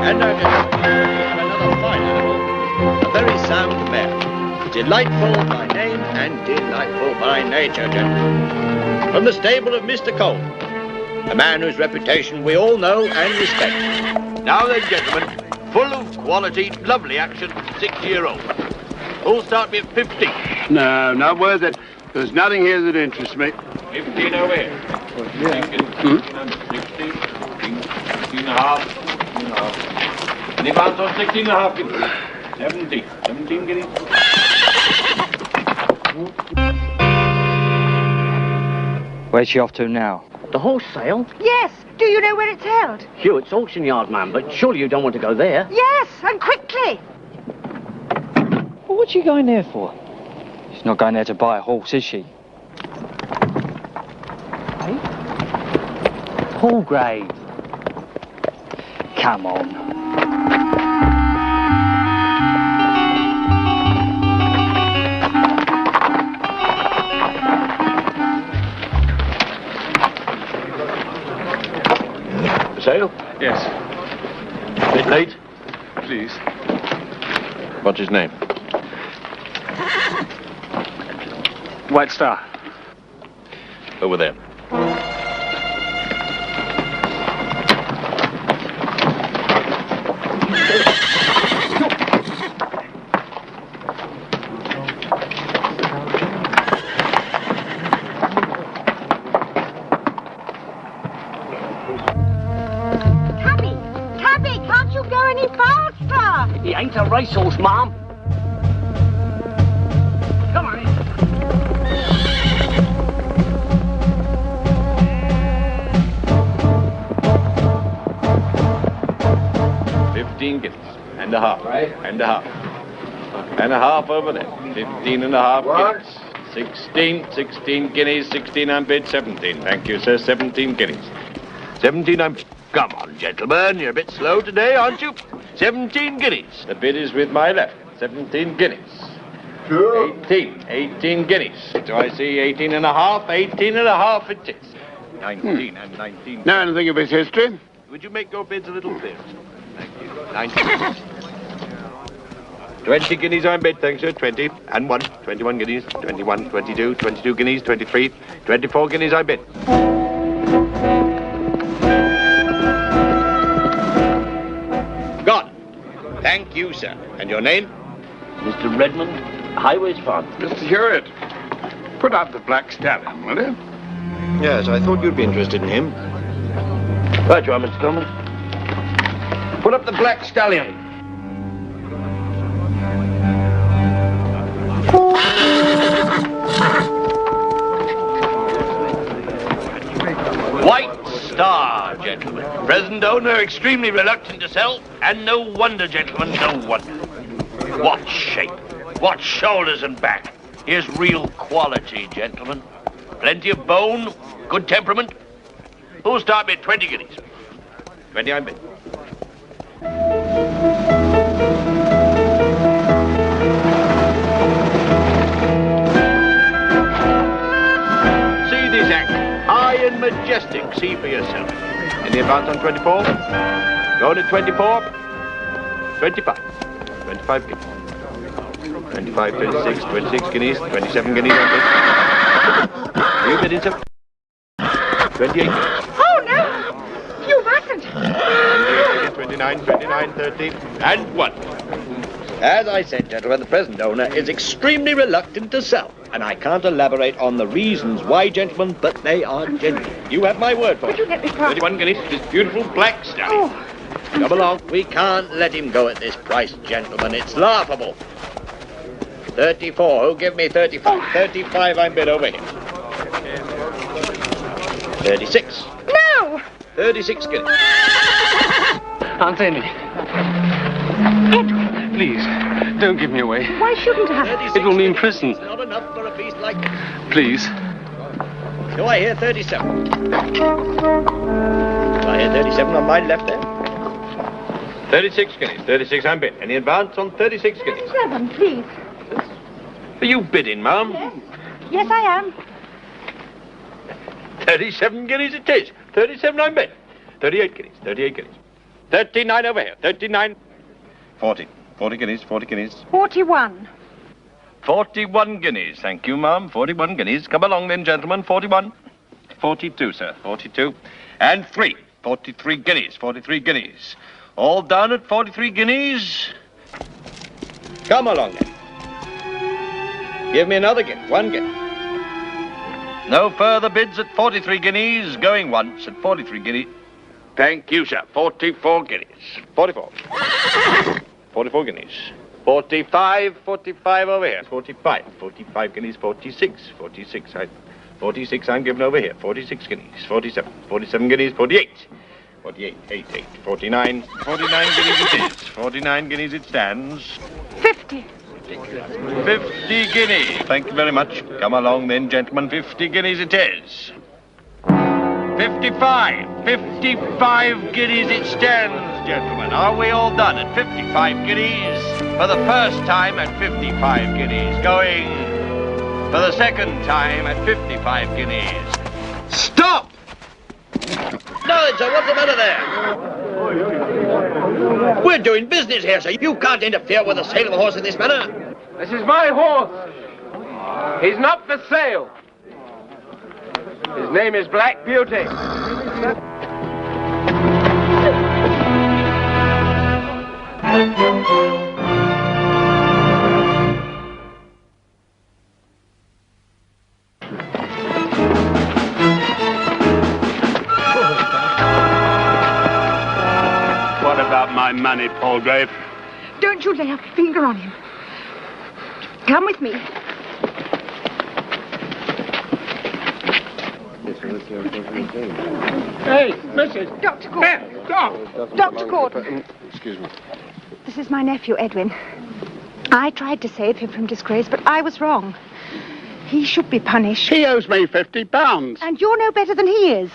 And now, another fine animal, a very sound mare. Delightful by name and delightful by nature, gentlemen. From the stable of Mr. Cole, a man whose reputation we all know and respect. Now then, gentlemen, full of quality, lovely action, 6-year-old. Who'll start me at 15? No, not worth it. There's nothing here that interests me. 15 over here. Yeah. 16 and a half. Any pounds on 16 and a half guineas? 17 guineas. Where's she off to now? The horse sale? Yes. Do you know where it's held? Hewitt's auction yard, ma'am, but surely you don't want to go there. Yes, and quickly. Well, what's she going there for? She's not going there to buy a horse, is she? Palgrave. Come on. For sale? Yes. Bit late? Please. What's his name? White Star. Over there. He ain't a racehorse, ma'am. Come on. 15 guineas. And a half. And a half. And a half over there. 15 and a half guineas. 16 guineas, 16 I'm bid, 17. Thank you, sir, 17 guineas. 17 I'm... Come on, gentlemen, you're a bit slow today, aren't you? 17 guineas. The bid is with my left. 17 guineas. 18 guineas. Do I see 18 and a half? 18 and a half it is. 19 and 19. Know anything of his history? Would you make your bids a little clearer? Thank you. 19. 20 guineas I'm bid, thanks, sir. 20 and 1. 21 guineas. 21, 22, 22 guineas, 23, 24 guineas I bid. Gone. Thank you, sir. And your name? Mr. Redmond, Highways Fund. Mr. Hewitt, put up the black stallion, will you? Yes, I thought you'd be interested in him. Right you are, Mr. Coleman. Put up the black stallion. White Star, gentlemen. Present owner extremely reluctant to sell, and no wonder, gentlemen, no wonder. What shape, what shoulders and back. Here's real quality, gentlemen. Plenty of bone, good temperament. Who'll start me at 20 guineas? 20 I'm bid. See this act. High and majestic. See for yourself. Any advance on 24? Going at 24? 25. 25 guineas. 25, 26, 26 guineas, 27 guineas on bid. You bid in, sir? 28 guineas. Oh, no! You mustn't. 29, 29, 30, and 1. As I said, gentlemen, the present owner is extremely reluctant to sell. And I can't elaborate on the reasons why, gentlemen, but they are genuine. You have my word for it. Would you let me pass? 31 guineas, this beautiful black stallion. Oh, Come along. We can't let him go at this price, gentlemen. It's laughable. 34. Who'll give me 35? Oh. 35 I'm bid over here. 36. no! 36 guineas. Aunt Amy. Edwin, Please, don't give me away. why shouldn't I? 36 It will mean prison. It's not enough for a beast like this. Please. Do I hear 37? Do I hear 37 on my left there? 36 guineas, 36 I'm bid. Any advance on 36 guineas? 7, please. Are you bidding, ma'am? Yes. Yes, I am. 37 guineas it is. 37 I'm bid. 38 guineas, 38 guineas. 39 over here, 39. 40. 40 guineas, 40 guineas. 41. 41 guineas, thank you, ma'am. 41 guineas. Come along then, gentlemen. 41. 42, sir. 42. And 3. 43 guineas, 43 guineas. All done at 43 guineas. Come along then. Give me another guinea. 1 guinea. No further bids at 43 guineas. Going once at 43 guineas. Thank you, sir. 44 guineas. 44. 44 guineas. 45, 45 over here. 45. 45 guineas, 46. 46. 46 I'm given over here. 46 guineas. 47. 47 guineas, 48. 48, 8, 8. 49. 49 guineas it is. 49 guineas it stands. 50. 50 guineas. Thank you very much. Come along then, gentlemen. 50 guineas it is. 55. 55 guineas it stands, gentlemen. Are we all done at 55 guineas? For the first time at 55 guineas. Going for the second time at 55 guineas. Stop! No, sir, what's the matter there? We're doing business here, sir. You can't interfere with the sale of a horse in this manner. This is my horse. He's not for sale. His name is Black Beauty. What about my money, Palgrave? Don't you lay a finger on him. Come with me. Hey, Mrs. Dr. Court. Stop. Dr. Court. Excuse me. This is my nephew, Edwin. I tried to save him from disgrace, but I was wrong. He should be punished. He owes me £50. And you're no better than he is.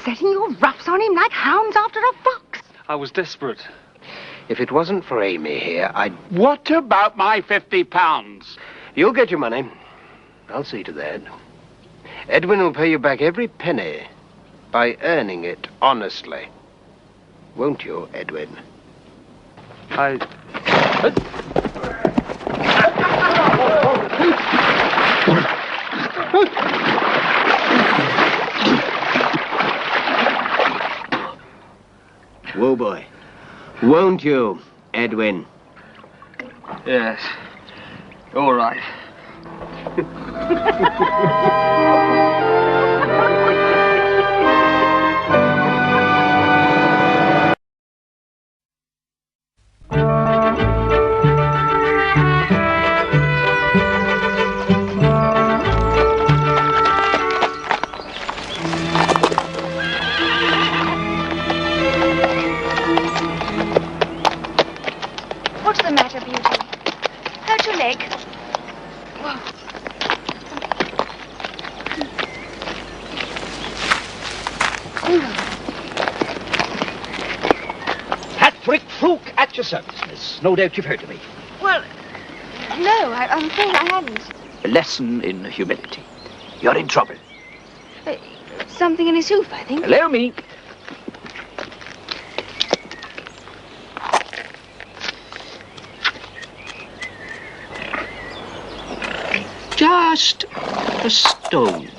Setting your roughs on him like hounds after a fox. I was desperate. If it wasn't for Amy here, I'd... What about my £50? You'll get your money. I'll see to that. Edwin will pay you back every penny by earning it honestly. Won't you, Edwin? Whoa, boy. Won't you, Edwin? Yes. All right. What's the matter, Beauty? Hurt your leg? Whoa. Patrick Fluke at your service, miss. No doubt you've heard of me. Well, no, I'm afraid I hadn't. A lesson in humility. You're in trouble. Something in his hoof, I think. Allow me. Just a stone,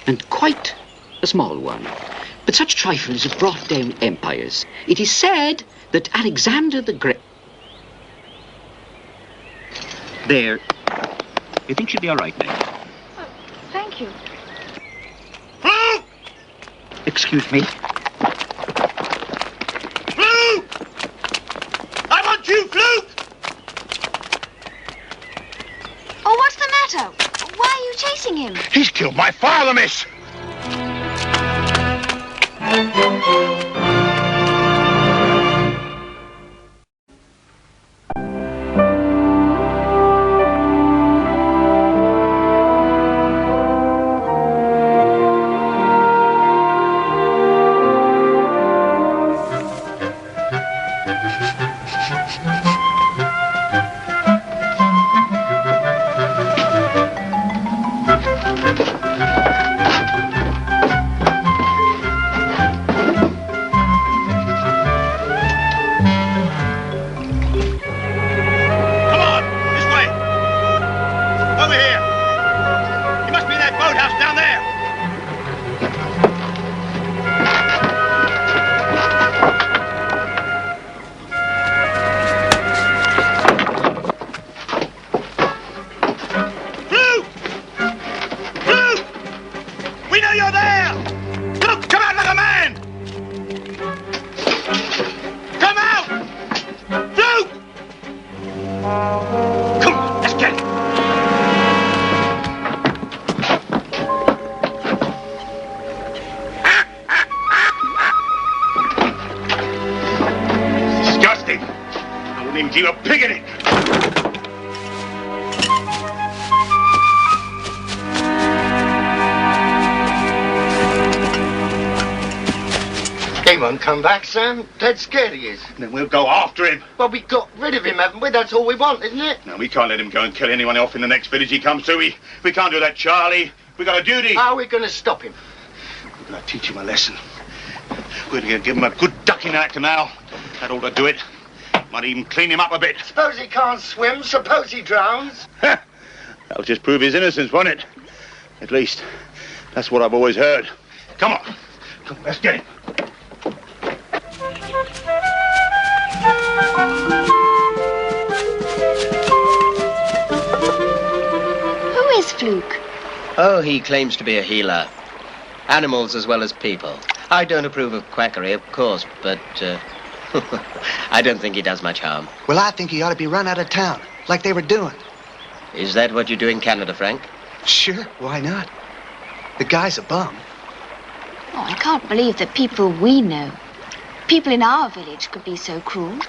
and quite a small one. But such trifles have brought down empires. It is said that Alexander the Great... There. You think she'll be all right now? Oh, thank you. Excuse me. Fluke! I want you, Fluke! Oh, what's the matter? Why are you chasing him? He's killed my father, miss! You a pig in it! He won't come back, Sam. Dead scared he is. Then we'll go after him. Well, we got rid of him, haven't we? That's all we want, isn't it? No, we can't let him go and kill anyone else in the next village he comes to. We can't do that, Charlie. We got a duty. How are we going to stop him? We're going to teach him a lesson. We're going to give him a good ducking out canal. That ought to do it. Might even clean him up a bit. Suppose he can't swim? Suppose he drowns? That'll just prove his innocence, won't it? At least, that's what I've always heard. Come on. Come, let's get him. Who is Fluke? Oh, he claims to be a healer. Animals as well as people. I don't approve of quackery, of course, but, I don't think he does much harm. Well, I think he ought to be run out of town, like they were doing. Is that what you do in Canada, Frank? Sure, why not? The guy's a bum. Oh, I can't believe that people we know, people in our village, could be so cruel.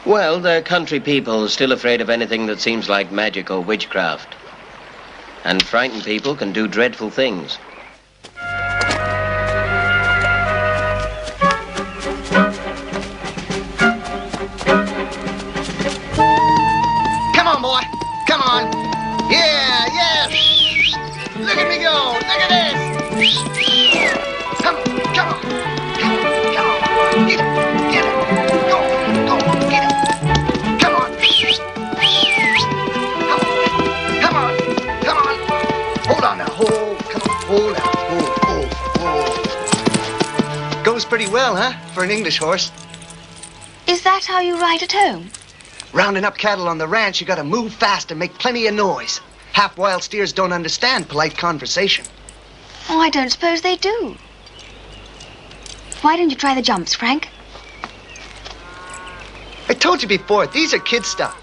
Well, they're country people still afraid of anything that seems like magic or witchcraft. And frightened people can do dreadful things. Come on, boy. Come on. Yeah, yes. Look at me go. Look at this. Come on, come on. Come on. Get it. Go, get it. Come on. Come on. Come on. Hold on now. Come on. Hold on. Goes pretty well, huh? For an English horse. Is that how you ride at home? Rounding up cattle on the ranch, you gotta move fast and make plenty of noise. Half-wild steers don't understand polite conversation. Oh, I don't suppose they do. Why don't you try the jumps, Frank? I told you before, these are kid stuff.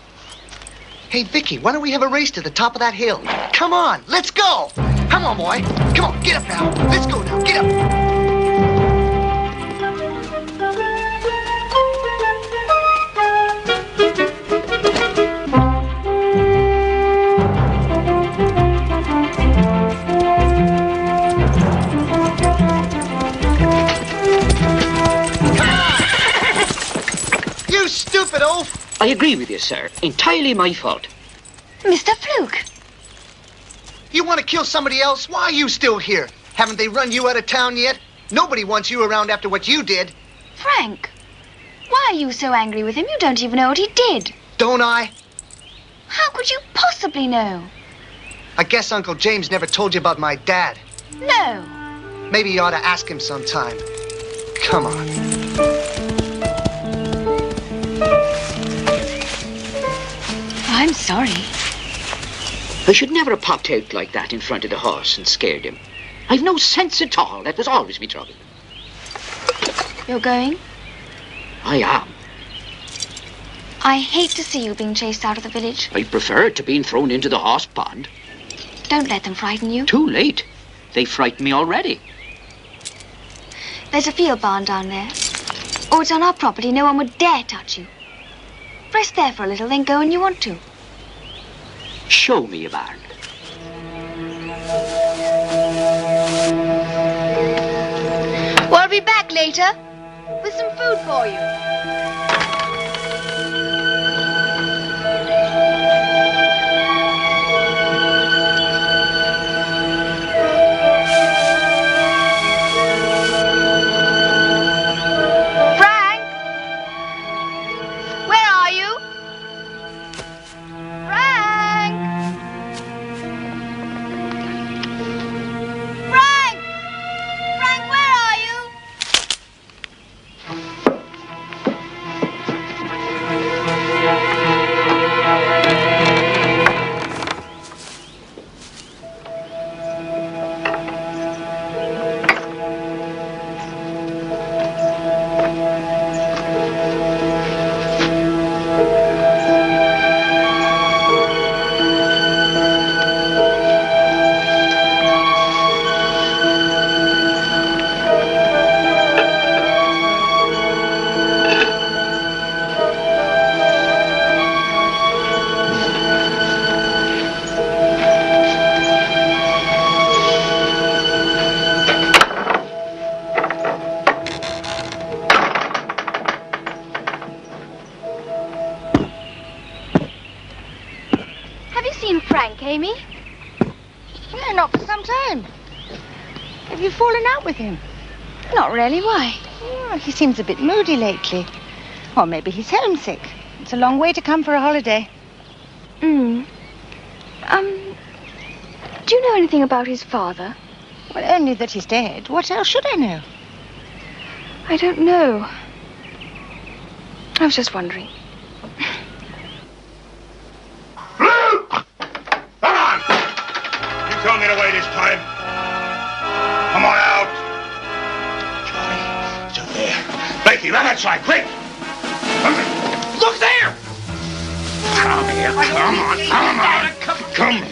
Hey, Vicky, why don't we have a race to the top of that hill? Come on, let's go! Come on, boy. Come on, get up now. Let's go now, get up. I agree with you, sir. Entirely my fault. Mr. Fluke. You want to kill somebody else? Why are you still here? Haven't they run you out of town yet? Nobody wants you around after what you did. Frank, why are you so angry with him? You don't even know what he did. Don't I? How could you possibly know? I guess Uncle James never told you about my dad. No. Maybe you ought to ask him sometime. Come on. I'm sorry. I should never have popped out like that in front of the horse and scared him. I've no sense at all. That was always me trouble. You're going? I am. I hate to see you being chased out of the village. I prefer it to being thrown into the horse pond. Don't let them frighten you. Too late. They frightened me already. There's a field barn down there. Oh, it's on our property. No one would dare touch you. Rest there for a little, then go when you want to. Show me a barn. We'll be back later with some food for you. Amy? No, not for some time. Have you fallen out with him? Not really. Why? Oh, he seems a bit moody lately. Or maybe he's homesick. It's a long way to come for a holiday. Do you know anything about his father? Well, only that he's dead. What else should I know? I don't know. I was just wondering. Can't get away this time. Come on out. Charlie, it's over there. Becky, run outside, quick. Look there. Come here, come on.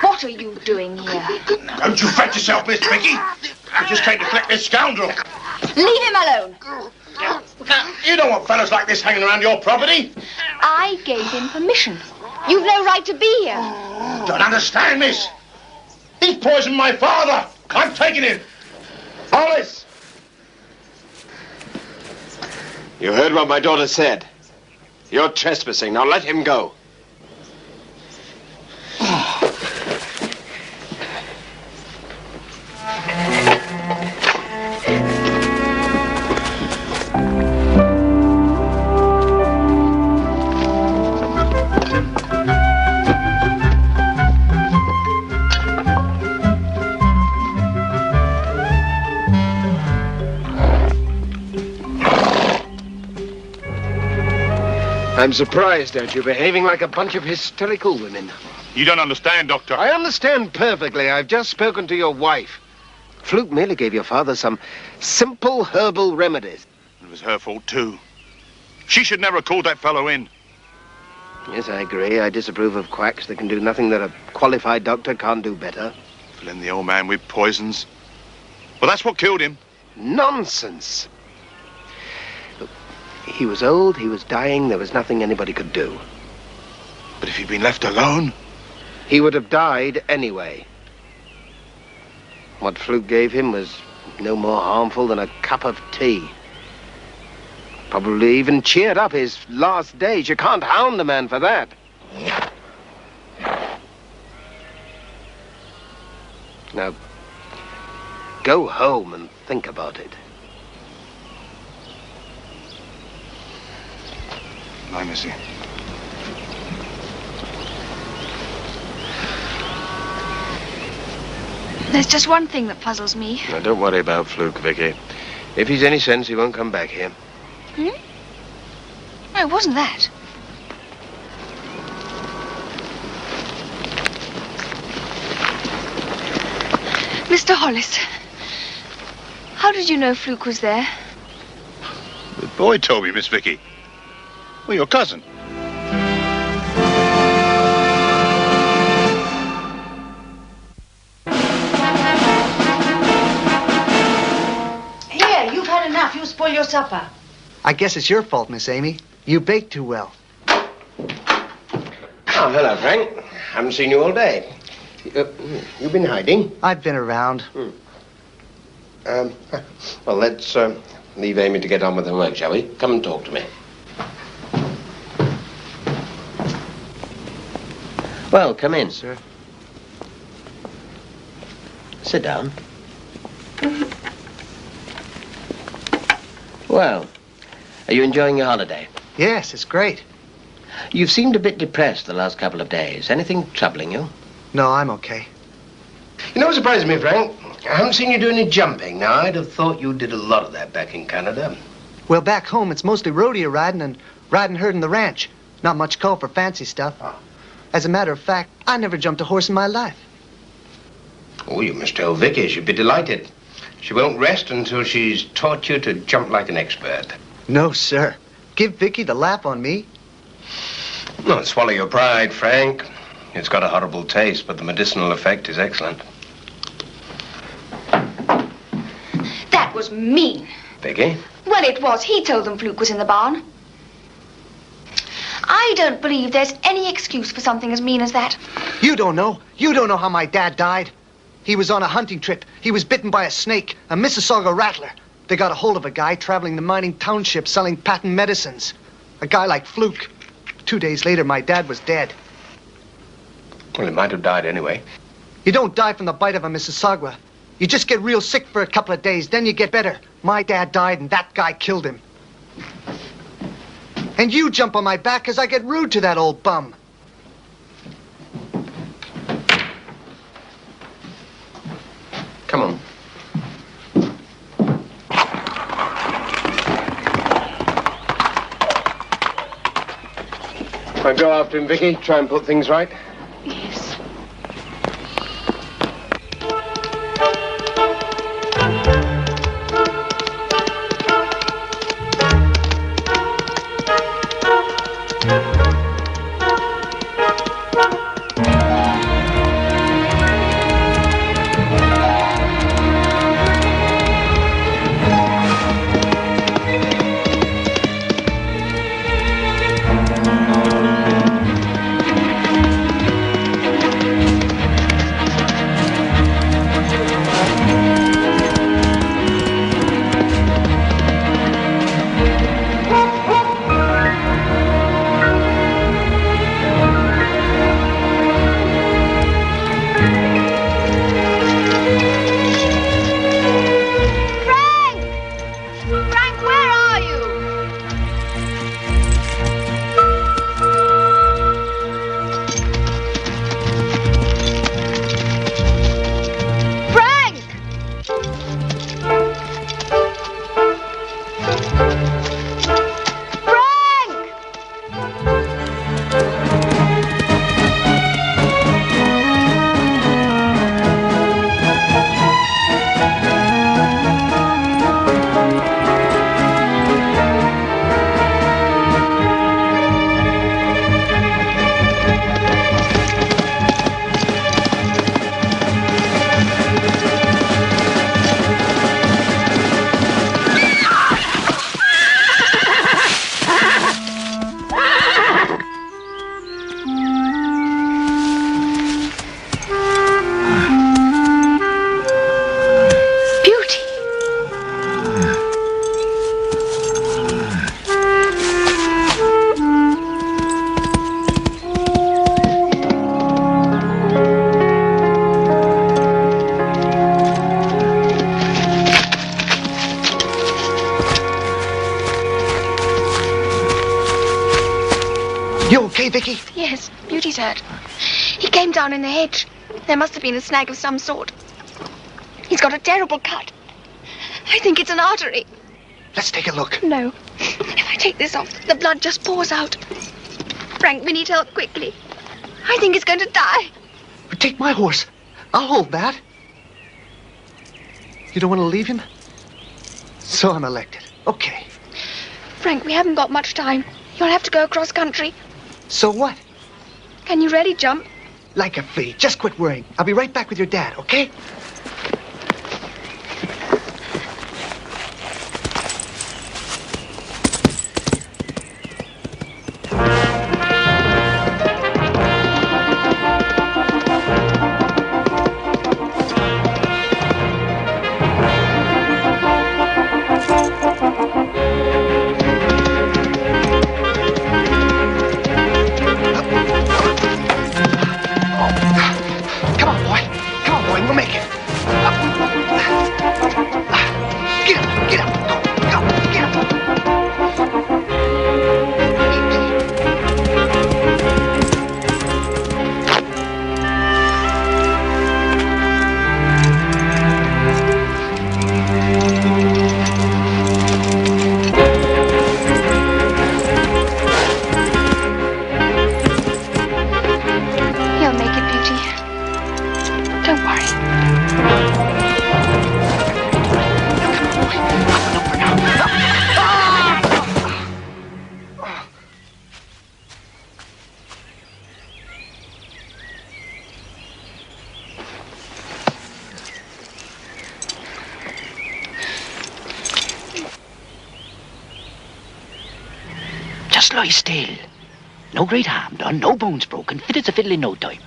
What are you doing here? Don't you fret yourself, Miss Becky. I just came to collect this scoundrel. Leave him alone. You don't want fellas like this hanging around your property. I gave him permission. You've no right to be here. Don't understand, miss. He's poisoned my father. I'm taking him. Hollis! You heard what my daughter said. You're trespassing. Now let him go. I'm surprised at you behaving like a bunch of hysterical women. You don't understand, Doctor. I understand perfectly. I've just spoken to your wife. Fluke merely gave your father some simple herbal remedies. It was her fault, too. She should never have called that fellow in. Yes, I agree. I disapprove of quacks that can do nothing that a qualified doctor can't do better. Filling the old man with poisons. Well, that's what killed him. Nonsense. He was old, he was dying, there was nothing anybody could do. But if he'd been left alone? He would have died anyway. What Fluke gave him was no more harmful than a cup of tea. Probably even cheered up his last days. You can't hound the man for that. Now, go home and think about it. Bye, Missy. There's just one thing that puzzles me. Now, don't worry about Fluke, Vicky. If he's any sense, he won't come back here. Hmm? No, it wasn't that. Mr. Hollis, how did you know Fluke was there? The boy told me, Miss Vicky. Well, your cousin. Here, you've had enough. You spoil your supper. I guess it's your fault, Miss Amy. You bake too well. Oh, hello, Frank. Haven't seen you all day. You've been hiding? I've been around. Well, let's leave Amy to get on with her work, shall we? Come and talk to me. Well, come in. Sir. Sit down. Well, are you enjoying your holiday? Yes, it's great. You've seemed a bit depressed the last couple of days. Anything troubling you? No, I'm okay. You know what surprises me, Frank? I haven't seen you do any jumping. Now, I'd have thought you did a lot of that back in Canada. Well, back home, it's mostly rodeo riding and riding herd in the ranch. Not much call for fancy stuff. As a matter of fact, I never jumped a horse in my life. Oh, you must tell Vicky. She'd be delighted. She won't rest until she's taught you to jump like an expert. No, sir. Give Vicky the laugh on me. No, swallow your pride, Frank. It's got a horrible taste, but the medicinal effect is excellent. That was mean. Vicky? Well, it was. He told them Fluke was in the barn. I don't believe there's any excuse for something as mean as that. You don't know. You don't know how my dad died. He was on a hunting trip. He was bitten by a snake, a Mississauga rattler. They got a hold of a guy traveling the mining township selling patent medicines. A guy like Fluke. 2 days later, my dad was dead. Well, he might have died anyway. You don't die from the bite of a Mississauga. You just get real sick for a couple of days, then you get better. My dad died and that guy killed him. And you jump on my back because I get rude to that old bum. Come on. I'll go after him, Vicky. Try and put things right. Yes. Beauty's hurt. He came down in the hedge. There must have been a snag of some sort. He's got a terrible cut. I think it's an artery. Let's take a look. No. If I take this off, the blood just pours out. Frank, we need help quickly. I think it's going to die. Take my horse. I'll hold that. You don't want to leave him? So I'm elected. Okay. Frank, we haven't got much time. You'll have to go across country. So what? Can you really jump? Like a flea. Just quit worrying. I'll be right back with your dad, okay? Just lie still. No great harm done, no bones broken. Fit as a fiddle in no time.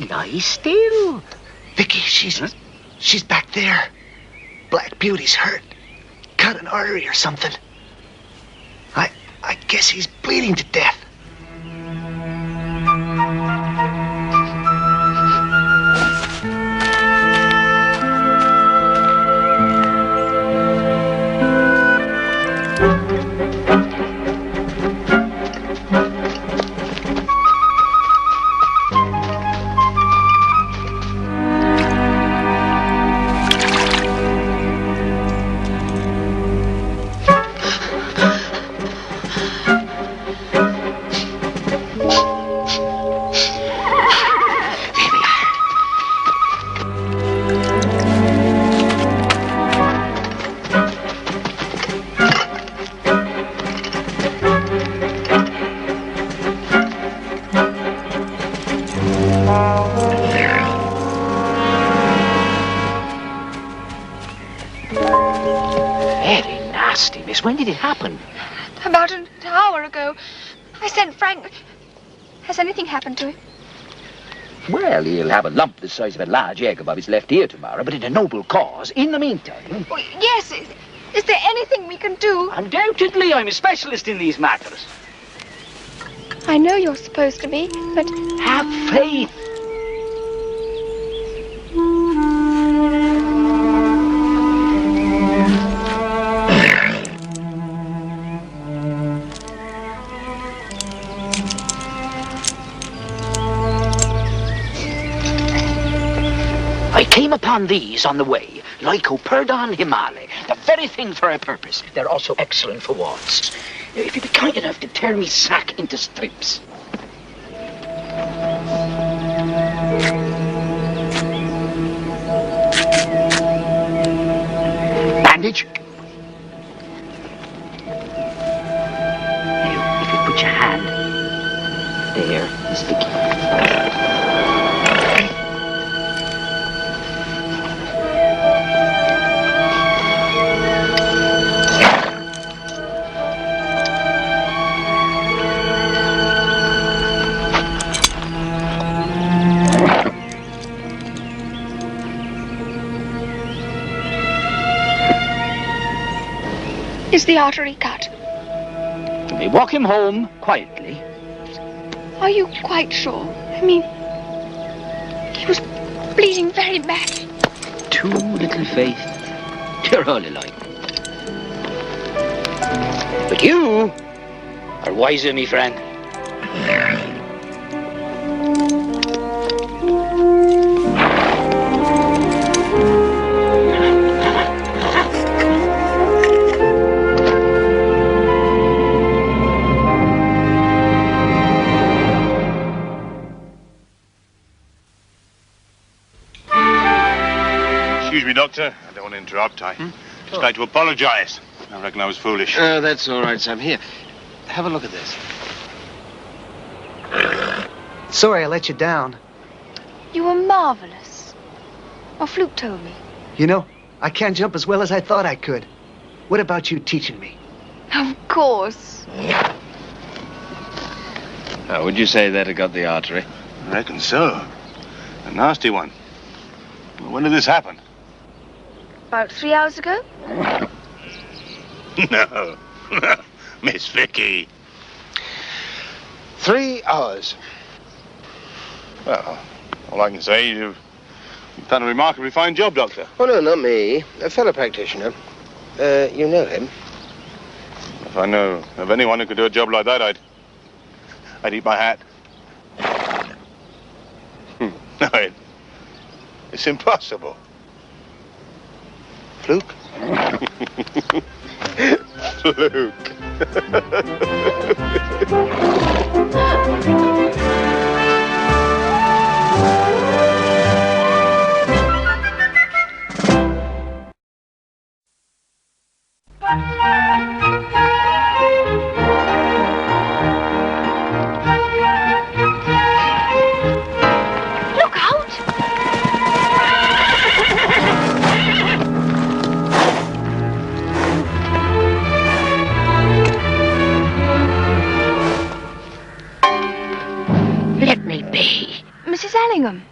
Lie still. Vicky, she's back there. Black Beauty's hurt. Cut an artery or something. I guess he's bleeding to death. When did it happen? About an hour ago. I sent Frank. Has anything happened to him? Well, he'll have a lump the size of a large egg above his left ear tomorrow, but in a noble cause. In the meantime... Oh, yes. Is there anything we can do? Undoubtedly, I'm a specialist in these matters. I know you're supposed to be, but... Have faith. I came upon these on the way, Lycoperdon Himale, the very thing for our purpose. They're also excellent for waltz. If you'd be kind enough to tear me sack into strips. Bandage. Now, if you put your hand there, sticky. Is the artery cut? We walk him home quietly. Are you quite sure? I mean, he was bleeding very badly. Too little faith. You're all alike. But you are wiser, me friend. Excuse me, Doctor. I don't want to interrupt. I just like to apologize. I reckon I was foolish. That's all right, Sam. Here, have a look at this. Sorry I let you down. You were marvelous. Or Fluke told me. You know, I can't jump as well as I thought I could. What about you teaching me? Of course. Now, would you say that had got the artery? I reckon so. A nasty one. When did this happen? About 3 hours ago? No. Miss Vicky. 3 hours. Well, all I can say is you've done a remarkably fine job, Doctor. Oh, no, not me. A fellow practitioner. You know him? If I know of anyone who could do a job like that, I'd eat my hat. No, it's impossible. Fluke? Fluke. Look out! Let me be. Mrs. Ellingham,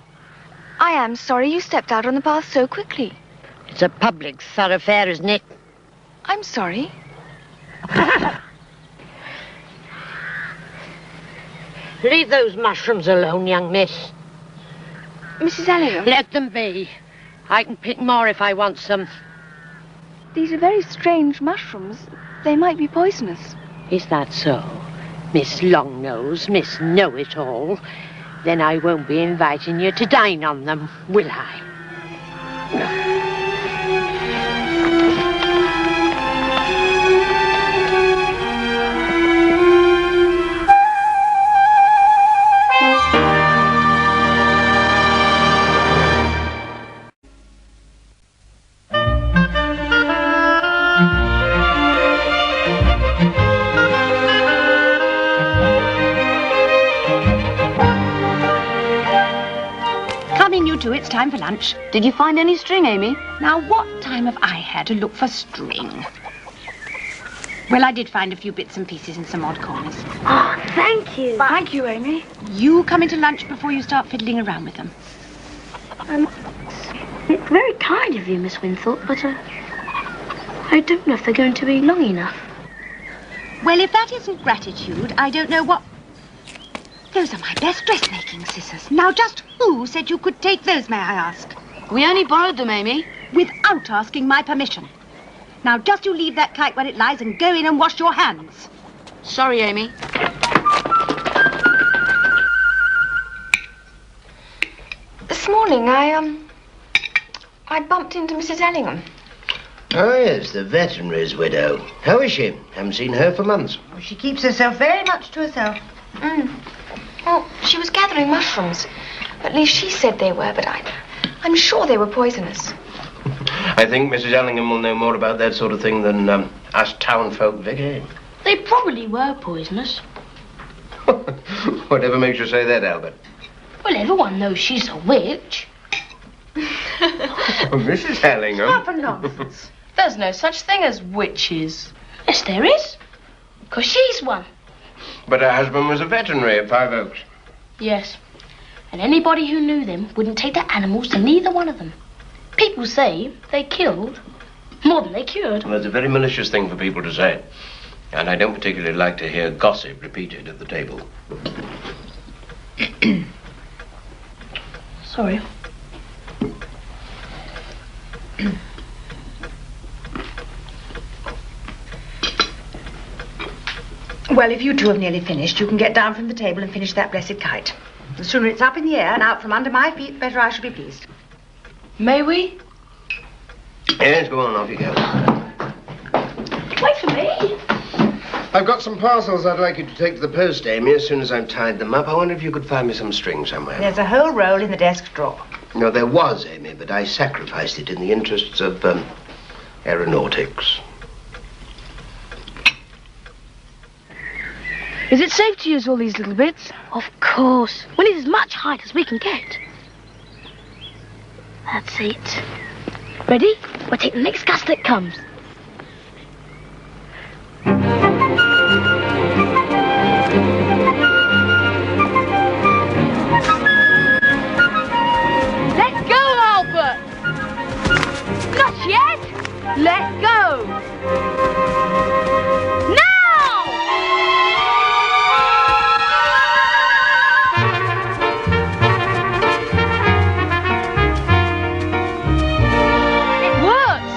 I am sorry you stepped out on the path so quickly. It's a public thoroughfare, isn't it? I'm sorry. Leave those mushrooms alone, young miss. Mrs. Ellingham. Let them be. I can pick more if I want some. These are very strange mushrooms. They might be poisonous. Is that so? Miss Longnose, Miss Know-It-All. Then I won't be inviting you to dine on them, will I? It's time for lunch. Did you find any string, Amy? Now, what time have I had to look for string? Well, I did find a few bits and pieces in some odd corners. Oh, thank you. Thank you, Amy. You come into lunch before you start fiddling around with them. It's very kind of you, Miss Winthorpe, but I don't know if they're going to be long enough. Well, if that isn't gratitude, I don't know what... Those are my best dressmaking scissors. Now, just who said you could take those, may I ask? We only borrowed them, Amy. Without asking my permission. Now, just you leave that kite where it lies and go in and wash your hands. Sorry, Amy. This morning, I bumped into Mrs. Ellingham. Oh, yes, the veterinary's widow. How is she? Haven't seen her for months. Well, she keeps herself very much to herself. Well, she was gathering mushrooms. At least she said they were, but I'm sure they were poisonous. I think Mrs. Ellingham will know more about that sort of thing than us town folk, Vicky. They probably were poisonous. Whatever makes you say that, Albert? Well, everyone knows she's a witch. Mrs. Ellingham? Proper nonsense. There's no such thing as witches. Yes, there is. 'Cause she's one. But her husband was a veterinary at Five Oaks. Yes. And anybody who knew them wouldn't take their animals to neither one of them. People say they killed more than they cured. Well, that's a very malicious thing for people to say. And I don't particularly like to hear gossip repeated at the table. Sorry. Well, if you two have nearly finished, you can get down from the table and finish that blessed kite. The sooner it's up in the air and out from under my feet, the better I shall be pleased. May we? Yes, go on, off you go. Wait for me. I've got some parcels I'd like you to take to the post, Amy, as soon as I've tied them up. I wonder if you could find me some string somewhere. There's a whole roll in the desk drawer. No, there was, Amy, but I sacrificed it in the interests of aeronautics. Is it safe to use all these little bits? Of course. We need as much height as we can get. That's it. Ready? We'll take the next gust that comes. Let's go, Albert! Not yet! Let go! Now! It works!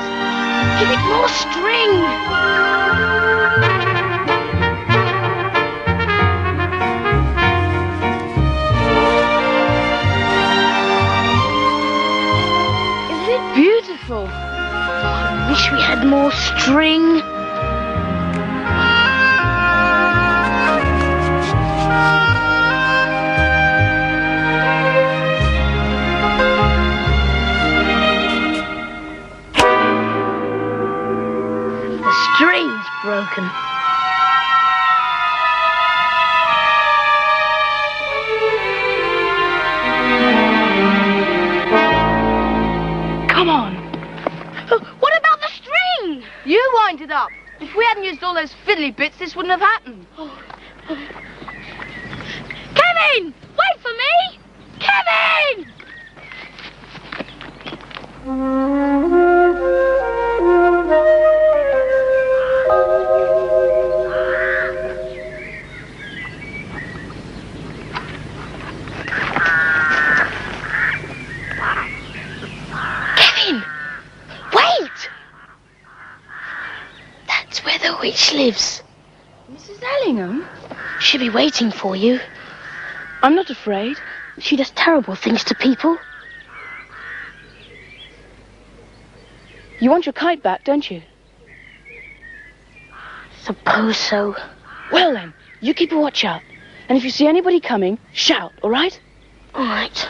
Give it more string! Isn't it beautiful? I wish we had more string. The string's broken. Come on. What about the string? You wind it up. If we hadn't used all those fiddly bits, this wouldn't have happened. Kevin! Wait for me! Kevin! Kevin! Wait! That's where the witch lives. Mrs. Ellingham? She'll be waiting for you. I'm not afraid. She does terrible things to people. You want your kite back, don't you? Suppose so. Well then, you keep a watch out. And if you see anybody coming, shout, all right? All right.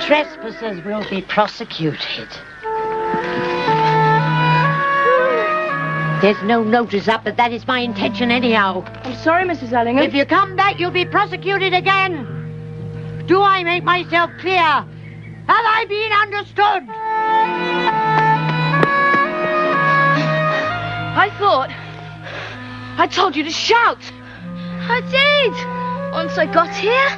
Trespassers will be prosecuted. There's no notice up, but that is my intention anyhow. I'm sorry, Mrs. Ellingham. If you come back, you'll be prosecuted again. Do I make myself clear? Have I been understood? I thought I told you to shout. I did. Once I got here.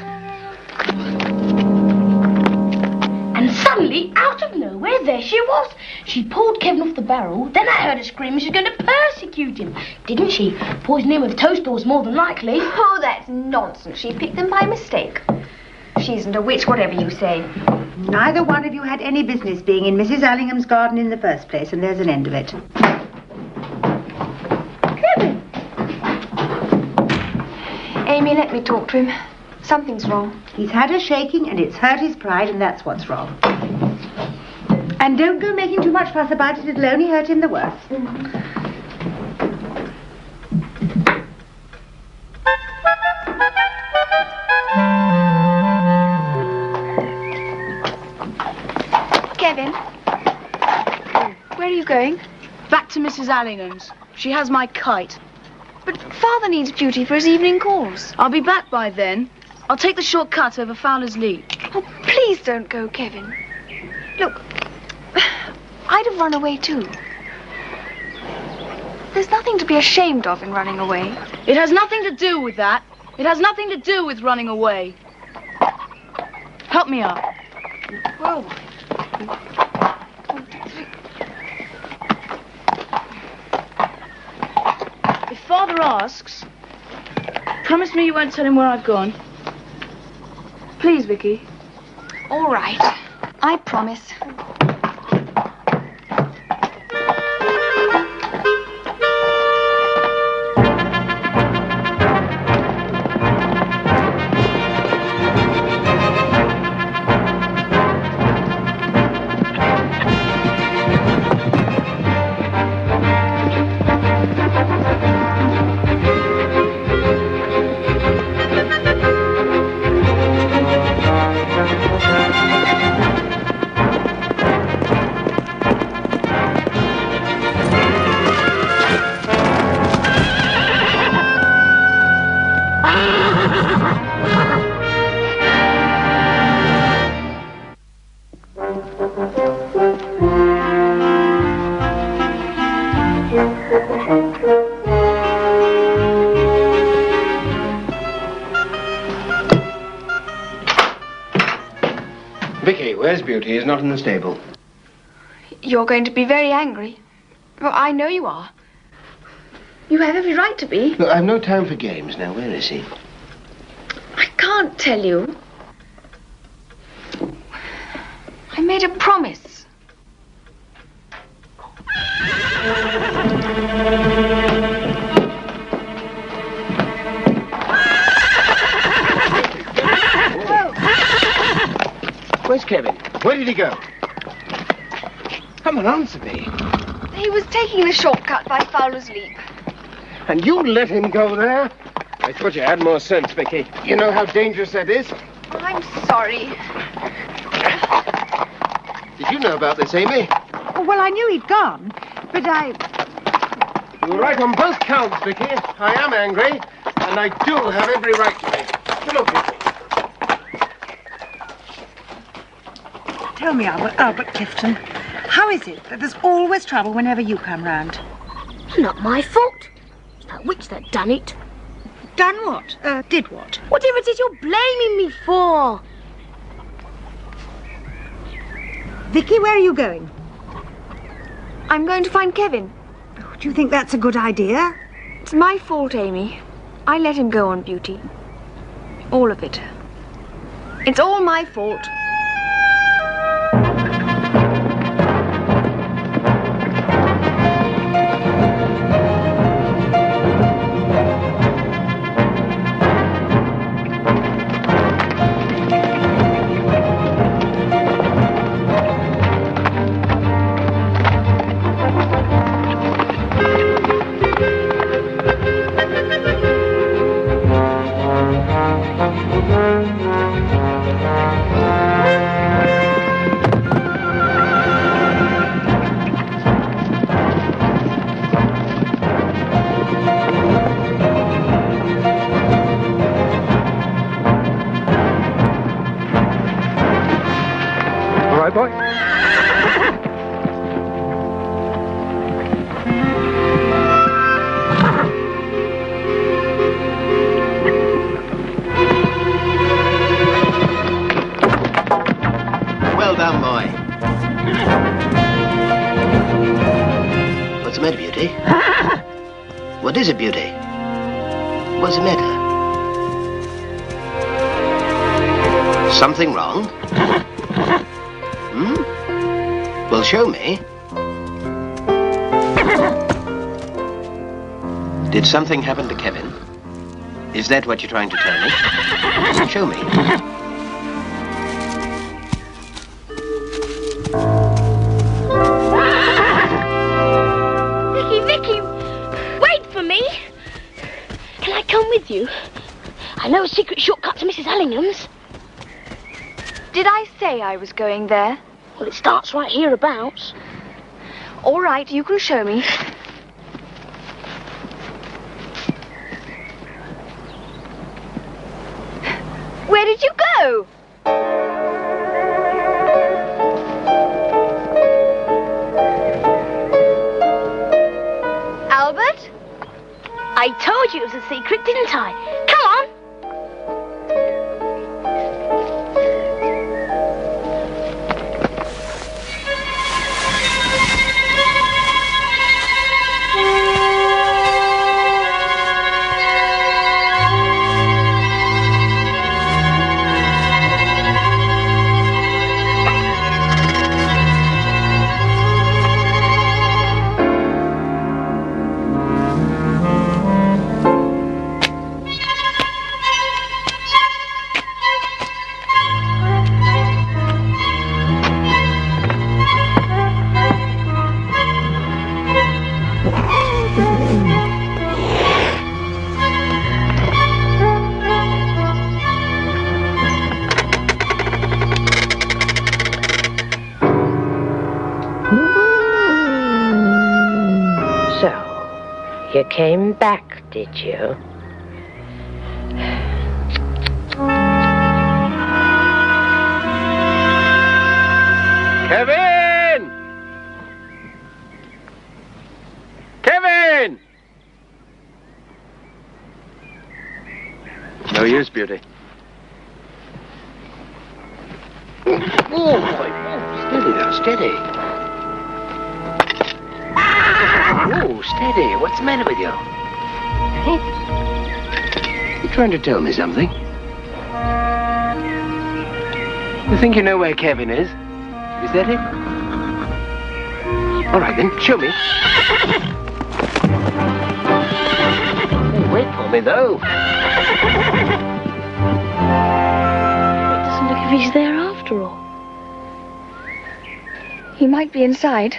And suddenly, out of nowhere, there she was. She pulled Kevin off the barrel. Then I heard her scream and she was going to persecute him. Didn't she? Poison him with toast balls, more than likely. Oh, that's nonsense. She picked them by mistake. She isn't a witch, whatever you say. Neither one of you had any business being in Mrs. Allingham's garden in the first place, and there's an end of it. Kevin! Amy, let me talk to him. Something's wrong. He's had a shaking, and it's hurt his pride, and that's what's wrong. And don't go making too much fuss about it. It'll only hurt him the worse. Kevin, where are you going? Back to Mrs. Allingham's. She has my kite. But Father needs Beauty for his evening calls. I'll be back by then. I'll take the short cut over Fowler's Leap. Oh, please don't go, Kevin. Look, I'd have run away too. There's nothing to be ashamed of in running away. It has nothing to do with that. It has nothing to do with running away. Help me up. Whoa. asks. Promise me you won't tell him where I've gone. Please, Vicky. All right. I promise. Vicky, where's Beauty? He's not in the stable. You're going to be very angry. Well, I know you are. You have every right to be. Look, I've no time for games now. Where is he? I can't tell you. I made a promise. Where's Kevin? Where did he go? Come on, answer me. He was taking the shortcut by Fowler's Leap. And you let him go there? I thought you had more sense, Vicky. You know how dangerous that is? I'm sorry. Did you know about this, Amy? Oh, well, I knew he'd gone, but I... You were right on both counts, Vicky. I am angry, and I do have every right to be. Come on, Vicky. Tell me, Albert Clifton, how is it that there's always trouble whenever you come round? Not my fault. It's that witch that done it. Done what? Did what? Whatever it is you're blaming me for. Vicky, where are you going? I'm going to find Kevin. Oh, do you think that's a good idea? It's my fault, Amy. I let him go on Beauty. All of it. It's all my fault. Boy? Well done, boy. What's the matter, Beauty? What is it, Beauty? What's the matter? Something wrong? Well, show me. Did something happen to Kevin? Is that what you're trying to tell me? Show me. Vicky, wait for me. Can I come with you? I know a secret shortcut to Mrs. Allingham's. Did I say I was going there? Well, it starts right hereabouts. All right, you can show me. Where did you go? Albert? I told you it was a secret, didn't I? Come on. You came back, did you? Kevin! Kevin! No use, Beauty. Oh, steady now, steady. Oh, steady. What's the matter with you? You trying to tell me something? You think you know where Kevin is? Is that it? All right, then, show me. Hey, wait for me, though. It doesn't look if he's there after all. He might be inside.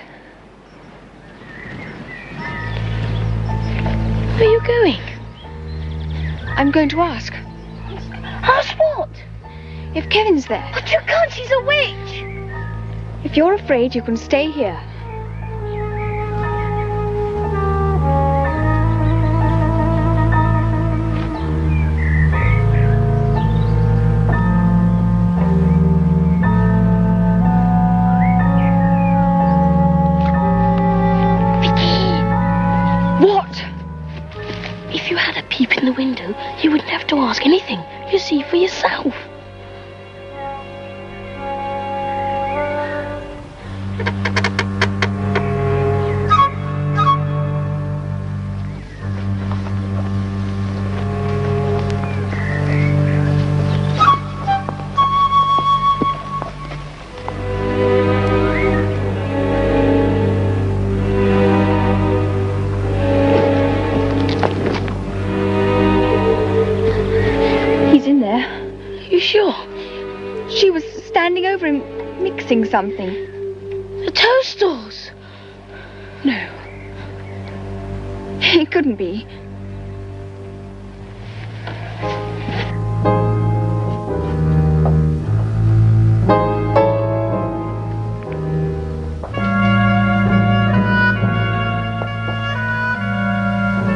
Where are you going? I'm going to ask. Ask what? If Kevin's there. But you can't, she's a witch. If you're afraid, you can stay here. If you had a peep in the window, you wouldn't have to ask anything. You see for yourself. She was standing over him, mixing something. The toasters? No. It couldn't be.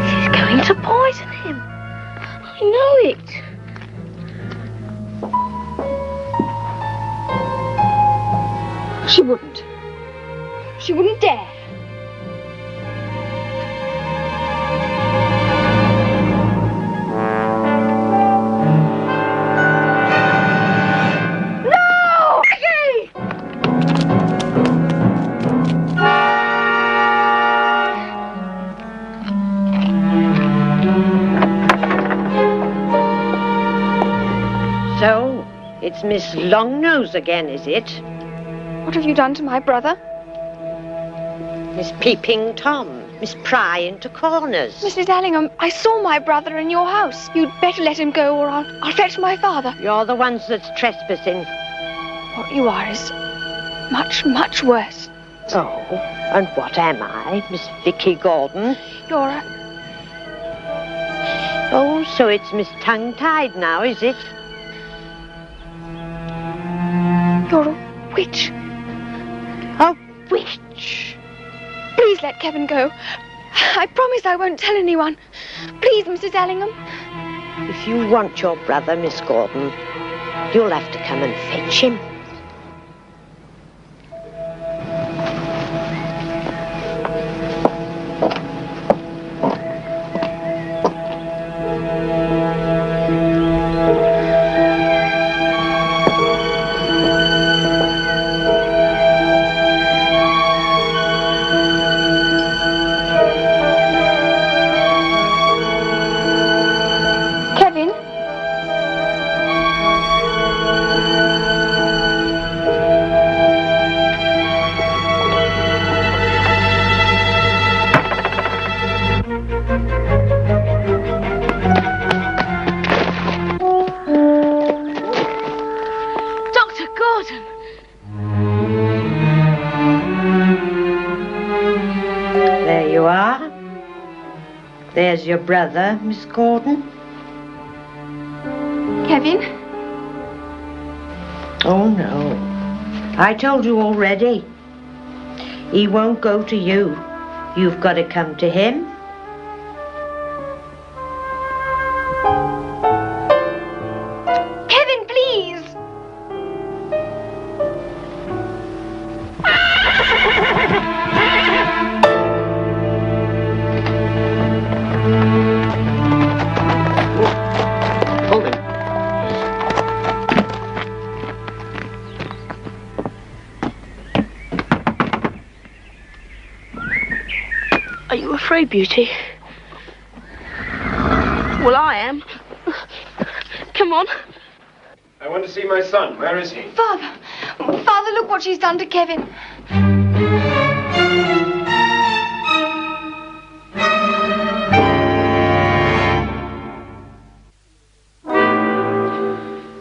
She's going to poison him. I know it. She wouldn't. She wouldn't dare. No! Vicky! So, it's Miss Longnose again, is it? What have you done to my brother? Miss Peeping Tom, Miss Pry into corners. Mrs. Allingham, I saw my brother in your house. You'd better let him go or I'll fetch my father. You're the ones that's trespassing. What you are is much, much worse. Oh, and what am I, Miss Vicky Gordon? You're a... Oh, so it's Miss Tongue-Tied now, is it? You're a witch. A witch? Please let Kevin go. I promise I won't tell anyone. Please, Mrs. Allingham. If you want your brother, Miss Gordon, you'll have to come and fetch him. There's your brother, Miss Gordon. Kevin? Oh, no. I told you already. He won't go to you. You've got to come to him. Are you afraid, Beauty? Well, I am. Come on. I want to see my son. Where is he? Father! Father, look what she's done to Kevin.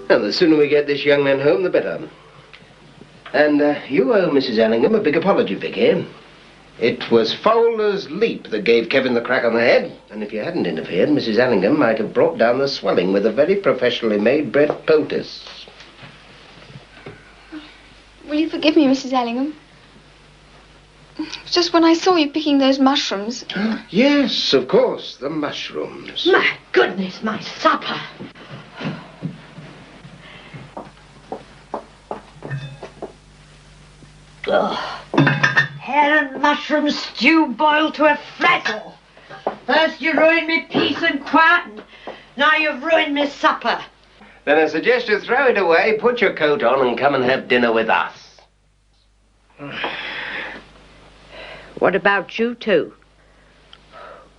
Well, the sooner we get this young man home, the better. And you owe Mrs. Ellingham a big apology, Vicky. It was Fowler's leap that gave Kevin the crack on the head, and if you hadn't interfered, Mrs. Ellingham might have brought down the swelling with a very professionally made bread poultice. Will you forgive me, Mrs. Ellingham? Just when I saw you picking those mushrooms. Yes, of course, the mushrooms. My goodness, my supper. Ugh. Hare and mushroom stew boiled to a frazzle. First you ruined me peace and quiet, and now you've ruined me supper. Then I suggest you throw it away, put your coat on, and come and have dinner with us. What about you two?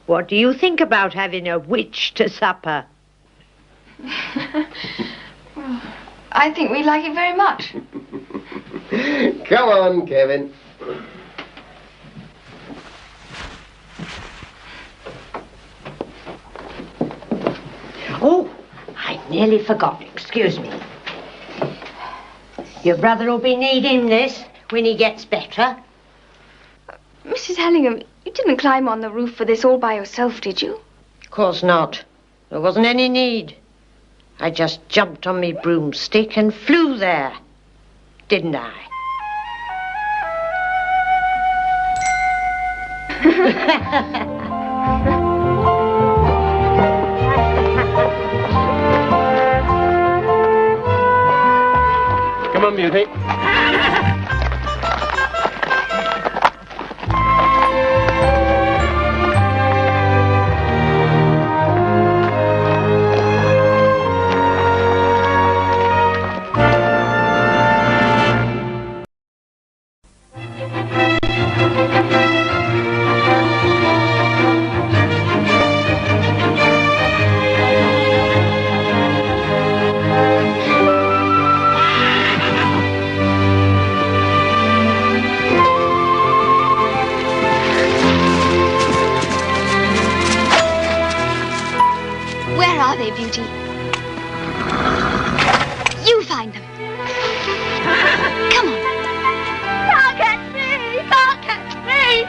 What do you think about having a witch to supper? I think we like it very much. Come on, Kevin. Oh, I nearly forgot. Excuse me. Your brother will be needing this when he gets better. Mrs. Ellingham, you didn't climb on the roof for this all by yourself, did you? Of course not. There wasn't any need. I just jumped on me broomstick and flew there. Didn't I? Come on, Beauty. Where are they, Beauty? You find them. Come on. Can't catch me! Can't catch me!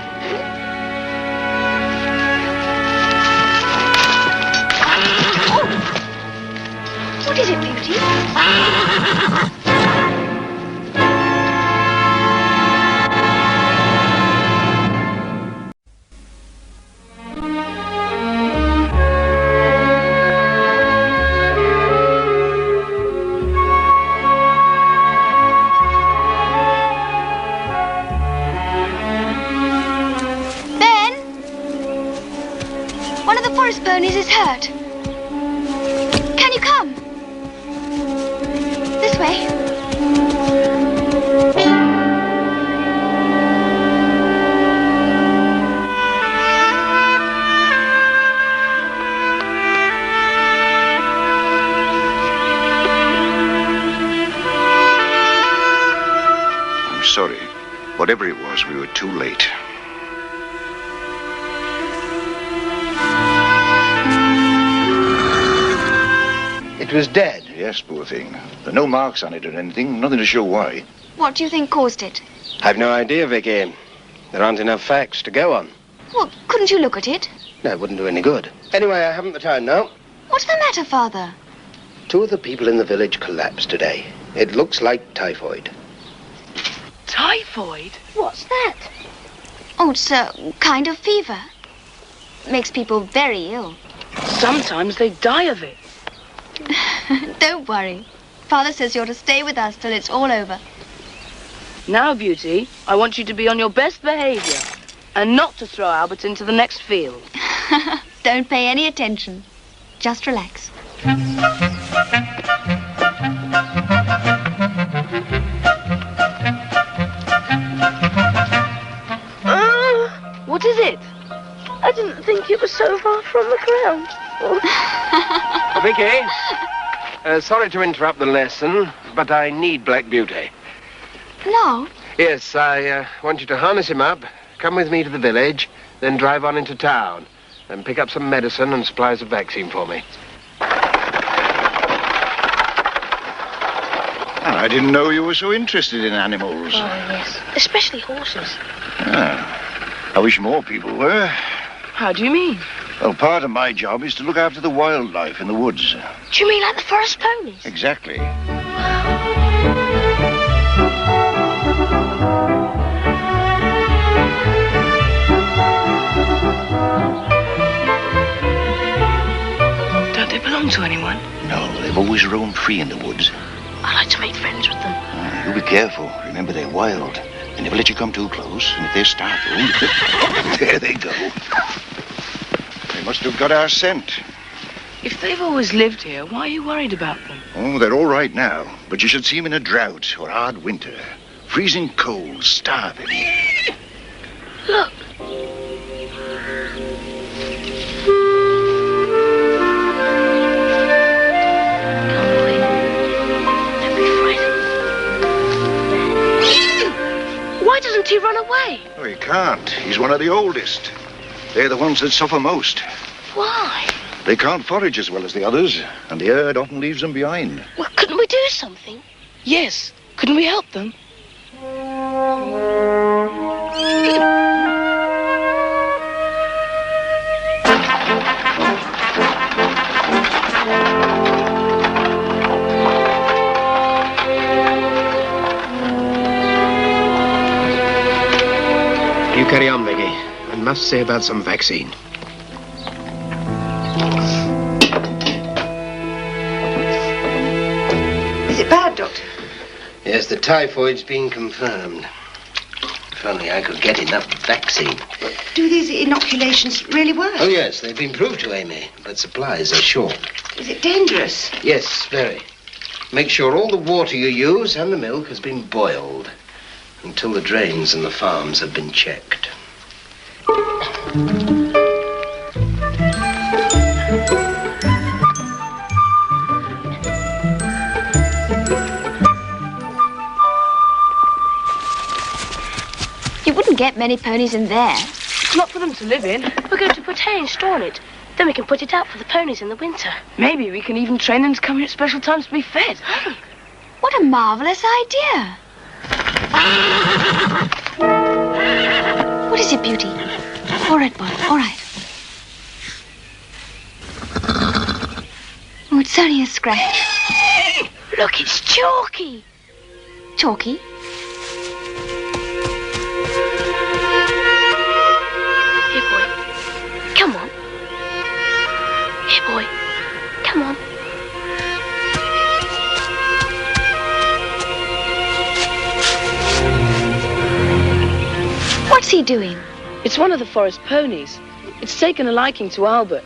Oh. What is it, Beauty? One of the forest ponies is hurt. Can you come? This way. I'm sorry. Whatever it was, we were too late. It was dead. Yes, poor thing. There are no marks on it or anything, nothing to show why. What do you think caused it? I've no idea, Vicky. There aren't enough facts to go on. Well, couldn't you look at it? No, it wouldn't do any good. Anyway, I haven't the time now. What's the matter, Father? 2 of the people in the village collapsed today. It looks like typhoid. Typhoid? What's that? Oh, it's a kind of fever. Makes people very ill. Sometimes they die of it. Don't worry. Father says you're to stay with us till it's all over. Now, Beauty, I want you to be on your best behaviour and not to throw Albert into the next field. Don't pay any attention. Just relax. What is it? I didn't think it was so far from the ground. Vicky, sorry to interrupt the lesson, but I need Black Beauty. No. Yes, I want you to harness him up, come with me to the village, then drive on into town, and pick up some medicine and supplies of vaccine for me. I didn't know you were so interested in animals. Oh, yes. Especially horses. I wish more people were. How do you mean? Well, part of my job is to look after the wildlife in the woods. Do you mean like the forest ponies? Exactly. Don't they belong to anyone? No, they've always roamed free in the woods. I like to make friends with them. You be careful. Remember, they're wild. They never let you come too close, and if they're startled, there they go. They must have got our scent. If they've always lived here, why are you worried about them? Oh, they're all right now, but you should see them in a drought or hard winter. Freezing cold, starving. Look. Why doesn't he run away? Oh, he can't. He's one of the oldest. They're the ones that suffer most. Why? They can't forage as well as the others, and the herd often leaves them behind. Well, couldn't we do something? Yes. Couldn't we help them? You carry on, Vicky. I must say about some vaccine. Is it bad, Doctor? Yes, the typhoid's been confirmed. If only I could get enough vaccine. Do these inoculations really work? Oh, yes, they've been proved to, Amy, but supplies are short. Is it dangerous? Yes, very. Make sure all the water you use and the milk has been boiled until the drains and the farms have been checked. You wouldn't get many ponies in there. It's not for them to live in. We're going to put hay and straw in it. Then we can put it out for the ponies in the winter. Maybe we can even train them to come here at special times to be fed. What a marvelous idea. What is it, Beauty? All right, boy, all right. Oh, it's only a scratch. Look, it's Chalky. Chalky? Here, boy. Come on. Here, boy. Come on. What's he doing? It's one of the forest ponies. It's taken a liking to Albert.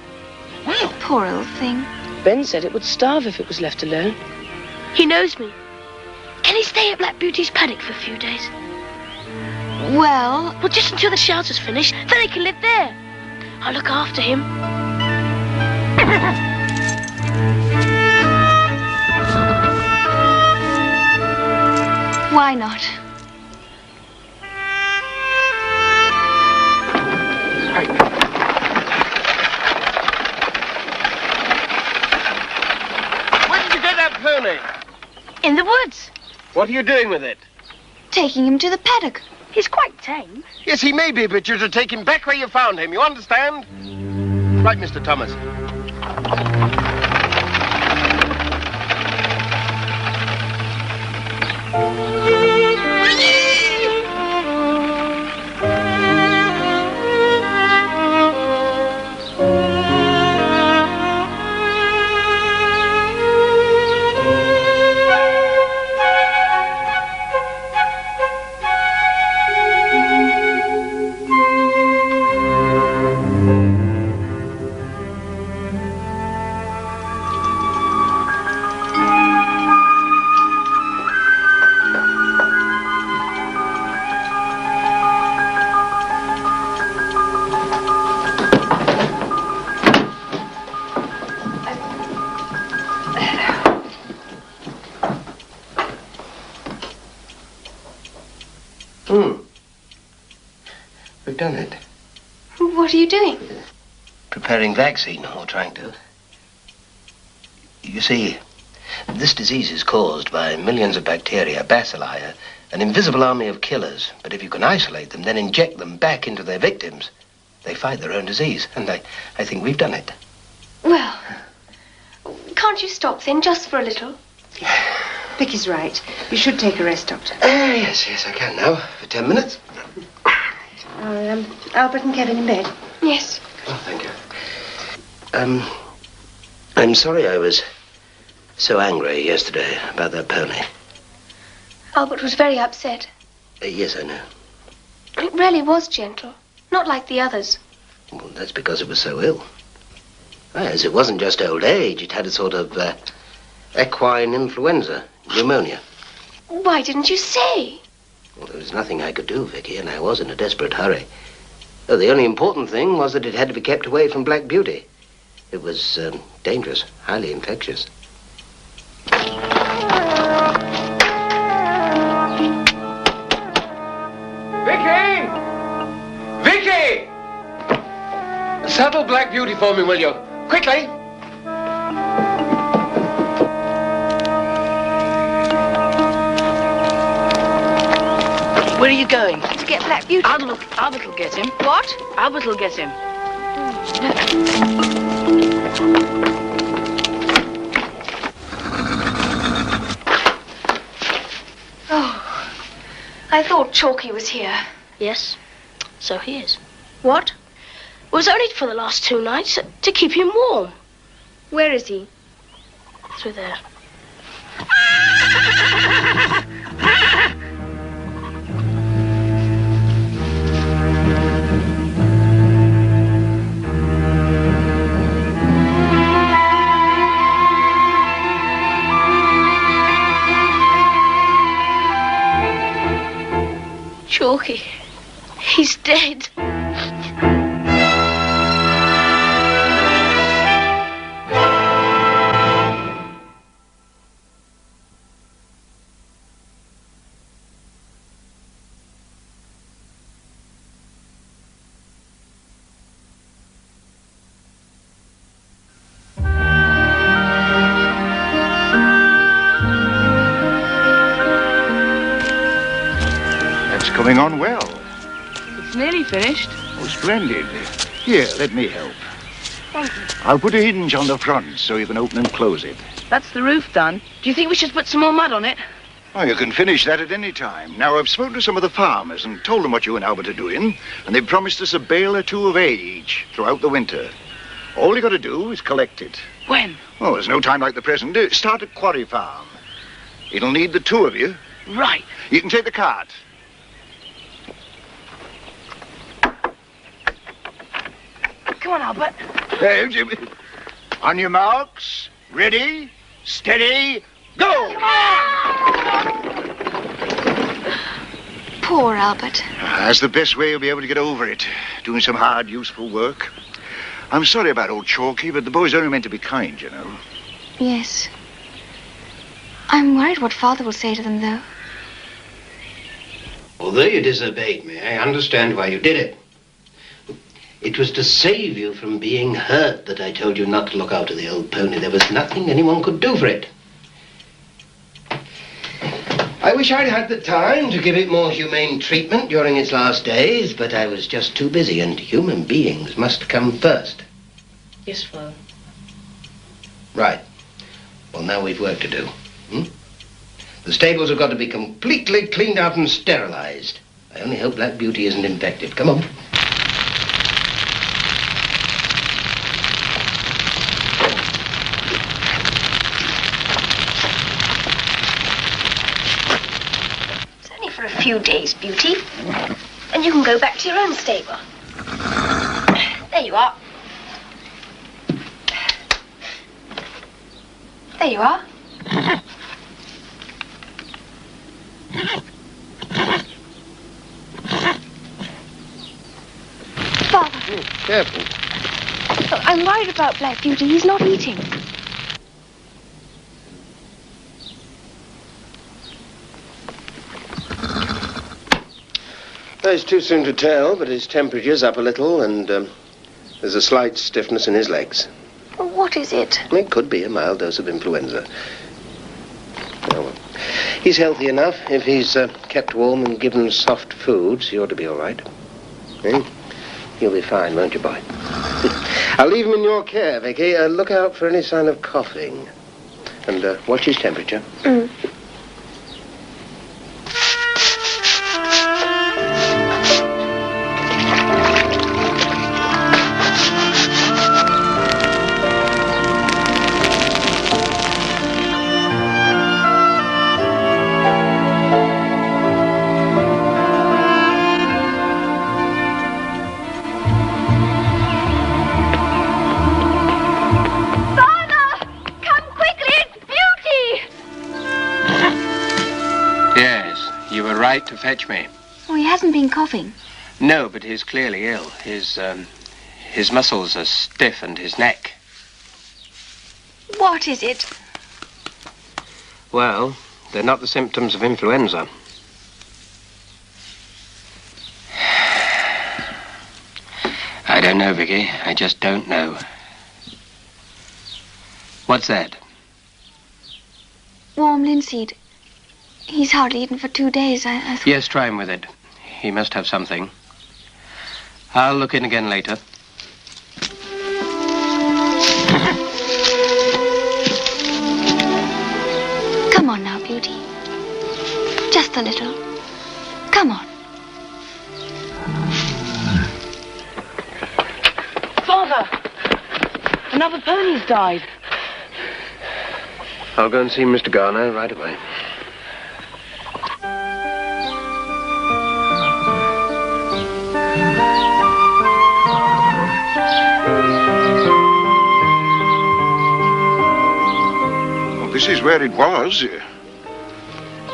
Poor old thing. Ben said it would starve if it was left alone. He knows me. Can he stay at Black Beauty's paddock for a few days? Well, just until the shelter's finished, then he can live there. I'll look after him. why not? Where did you get that pony? In the woods. What are you doing with it? Taking him to the paddock. He's quite tame. Yes, he may be, but you're to take him back where you found him. You understand? Right, Mr. Thomas. We've done it. What are you doing? Preparing vaccine, or trying to. You see, this disease is caused by millions of bacteria, bacilli, an invisible army of killers. But if you can isolate them, then inject them back into their victims, they fight their own disease. And I think we've done it. Well, can't you stop then, just for a little? Vicky's right. You should take a rest, Doctor. Yes, I can now, for 10 minutes. Are Albert and Kevin in bed? Yes. Oh, thank you. I'm sorry I was so angry yesterday about that pony. Albert was very upset. Yes, I know. It really was gentle. Not like the others. Well, that's because it was so ill. Yes, it wasn't just old age. It had a sort of equine influenza, pneumonia. Why didn't you say? Well, there was nothing I could do, Vicky, and I was in a desperate hurry. Oh, the only important thing was that it had to be kept away from Black Beauty. It was dangerous, highly infectious. Vicky! Vicky! Saddle Black Beauty for me, will you? Quickly! Where are you going? To get Black Beauty. Albert will get him. What? Albert will get him. Oh, I thought Chalky was here. Yes, so he is. What? It was only for the last 2 nights to keep him warm. Where is he? Through there. Chalky, he's dead. Going on well. It's nearly finished. Oh, splendid. Here, let me help. Thank you. I'll put a hinge on the front so you can open and close it. That's the roof done. Do you think we should put some more mud on it? Oh, you can finish that at any time. Now, I've spoken to some of the farmers and told them what you and Albert are doing, and they've promised us a bale or 2 of hay each throughout the winter. All you got to do is collect it. When? Oh, there's no time like the present. Start at Quarry Farm. It'll need the 2 of you. Right. You can take the cart. Come on, Albert. On your marks, ready, steady, go! Poor Albert. That's the best way you'll be able to get over it, doing some hard, useful work. I'm sorry about old Chalky, but the boy's only meant to be kind, you know. Yes. I'm worried what Father will say to them, though. Although you disobeyed me, I understand why you did it. It was to save you from being hurt that I told you not to look after the old pony. There was nothing anyone could do for it. I wish I'd had the time to give it more humane treatment during its last days, but I was just too busy, and human beings must come first. Yes, Father. Right. Well, now we've work to do. The stables have got to be completely cleaned out and sterilized. I only hope Black Beauty isn't infected. Come on. For a few days, Beauty. And you can go back to your own stable. There you are. There you are. Father. Careful. Oh, I'm worried about Black Beauty. He's not eating. It's too soon to tell, but his temperature's up a little, and there's a slight stiffness in his legs. What is it? It could be a mild dose of influenza. Oh, well. He's healthy enough. If he's kept warm and given soft foods, he ought to be all right. Eh? He'll be fine, won't you, boy? I'll leave him in your care, Vicky. Look out for any sign of coughing. And watch his temperature. Right to fetch me. Oh, he hasn't been coughing. No, but he's clearly ill. His muscles are stiff and his neck. What is it? Well, they're not the symptoms of influenza. I don't know, Vicky. I just don't know. What's that? Warm linseed. He's hardly eaten for 2 days. I thought... Yes, try him with it. He must have something. I'll look in again later. Come on now, Beauty. Just a little. Come on. Father! Another pony's died. I'll go and see Mr. Garner right away. This is where it was.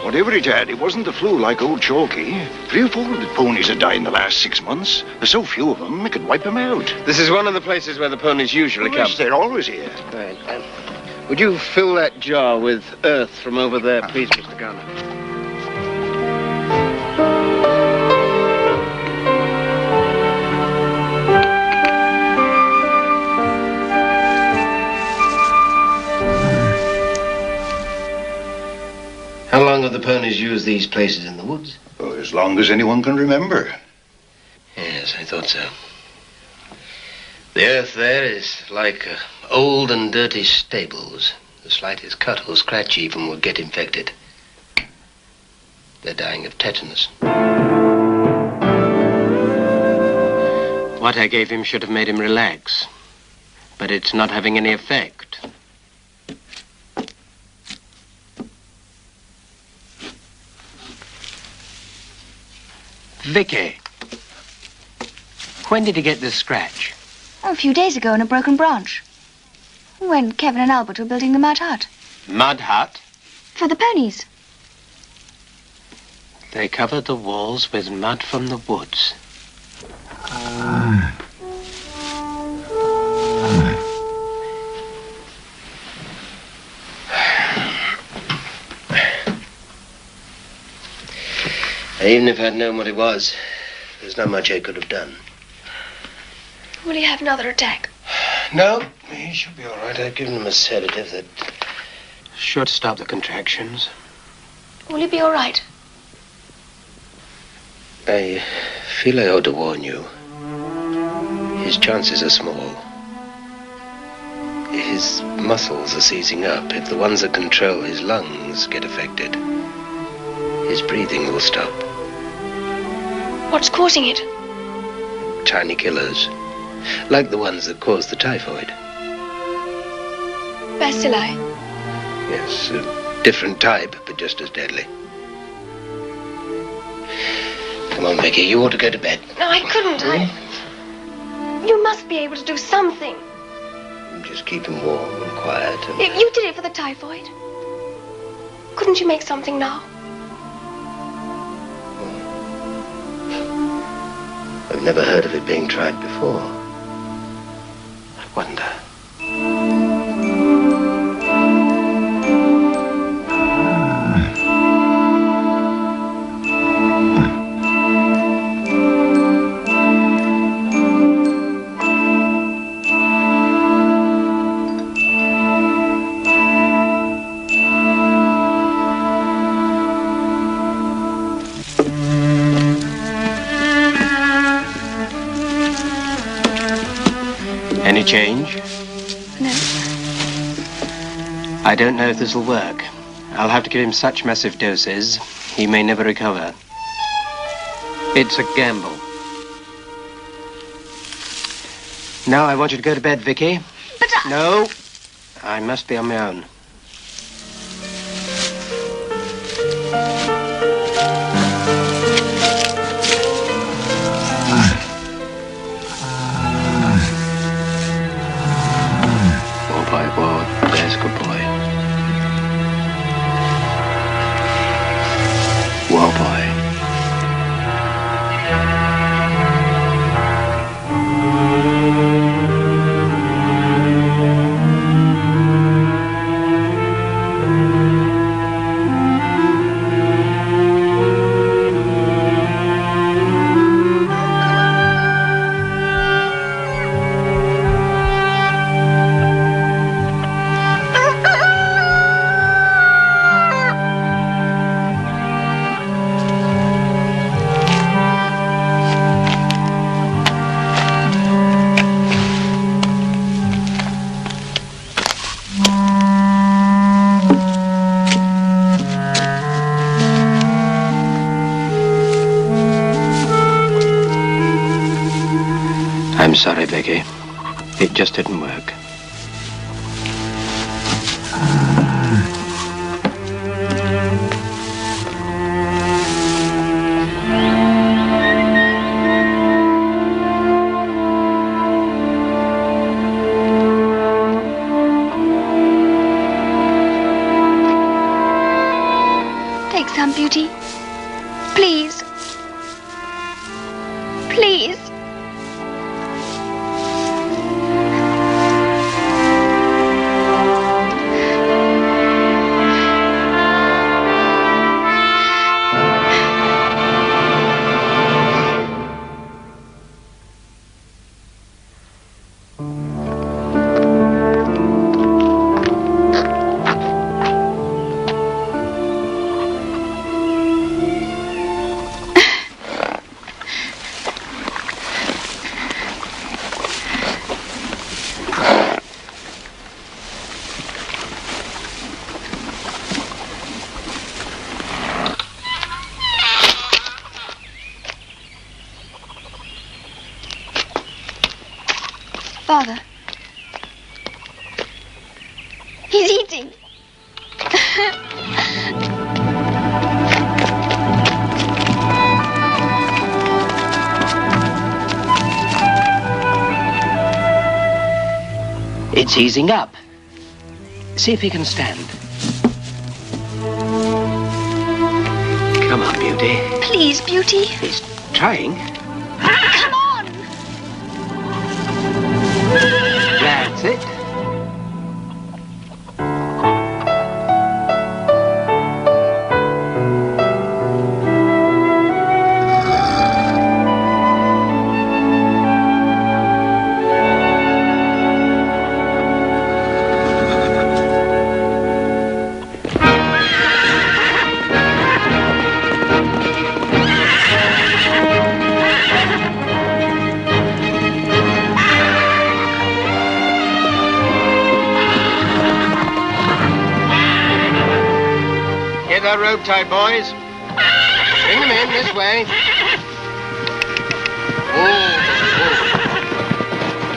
Whatever it had, it wasn't the flu like old Chalky. 3 or 4 of the ponies had died in the last 6 months. There's so few of them, it could wipe them out. This is one of the places where the ponies usually come. Yes, they're always here. Right. Would you fill that jar with earth from over there, please, Mr. Garner? How long have the ponies used these places in the woods? Oh, as long as anyone can remember. Yes, I thought so. The earth there is like old and dirty stables. The slightest cut or scratch even will get infected. They're dying of tetanus. What I gave him should have made him relax. But it's not having any effect. Vicky, when did he get this scratch? Oh, a few days ago in a broken branch. When Kevin and Albert were building the mud hut. Mud hut? For the ponies. They covered the walls with mud from the woods. Even if I'd known what it was, there's not much I could have done. Will he have another attack? No, he should be all right. I've given him a sedative that should stop the contractions. Will he be all right? I feel I ought to warn you. His chances are small. His muscles are seizing up. If the ones that control his lungs get affected, his breathing will stop. What's causing it? Tiny killers, like the ones that cause the typhoid. Bacilli. Yes, a different type, but just as deadly. Come on, Vicky, you ought to go to bed. No, I couldn't. You must be able to do something. Just keep him warm and quiet. And... You did it for the typhoid. Couldn't you make something now? I've never heard of it being tried before. I wonder. Any change? No. I don't know if this will work. I'll have to give him such massive doses, he may never recover. It's a gamble. Now I want you to go to bed, Vicky. But No. I must be on my own. There's a good boy. Well, boy. I'm sorry, Vicky. It just didn't work. Take some, Beauty. Please. Please. Father. He's eating. It's easing up. See if he can stand. Come on, Beauty. Please, Beauty. He's trying. Come on. That's it. Get that rope tight, boys. Bring them in this way. Oh.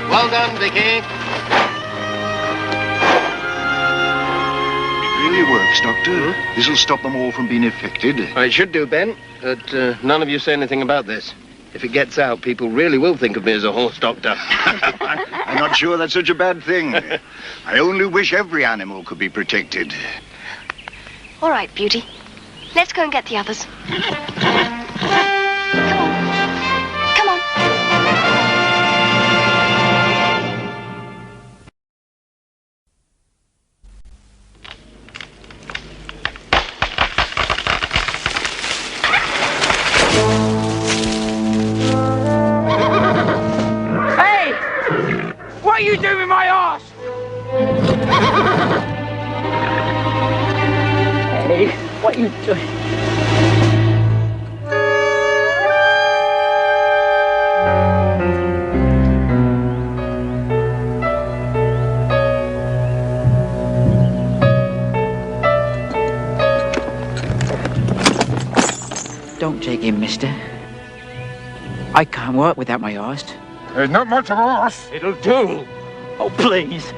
Well done, Vicky. It really works, Doctor. This'll stop them all from being infected. Well, it should do, Ben. But none of you say anything about this. If it gets out, people really will think of me as a horse doctor. I'm not sure that's such a bad thing. I only wish every animal could be protected. All right, Beauty. Let's go and get the others. Come on. Come on. Hey! What are you doing with my arse? Hey, what are you doing? take him, mister. I can't work without my horse. There's not much of a horse. It'll do. Oh, please.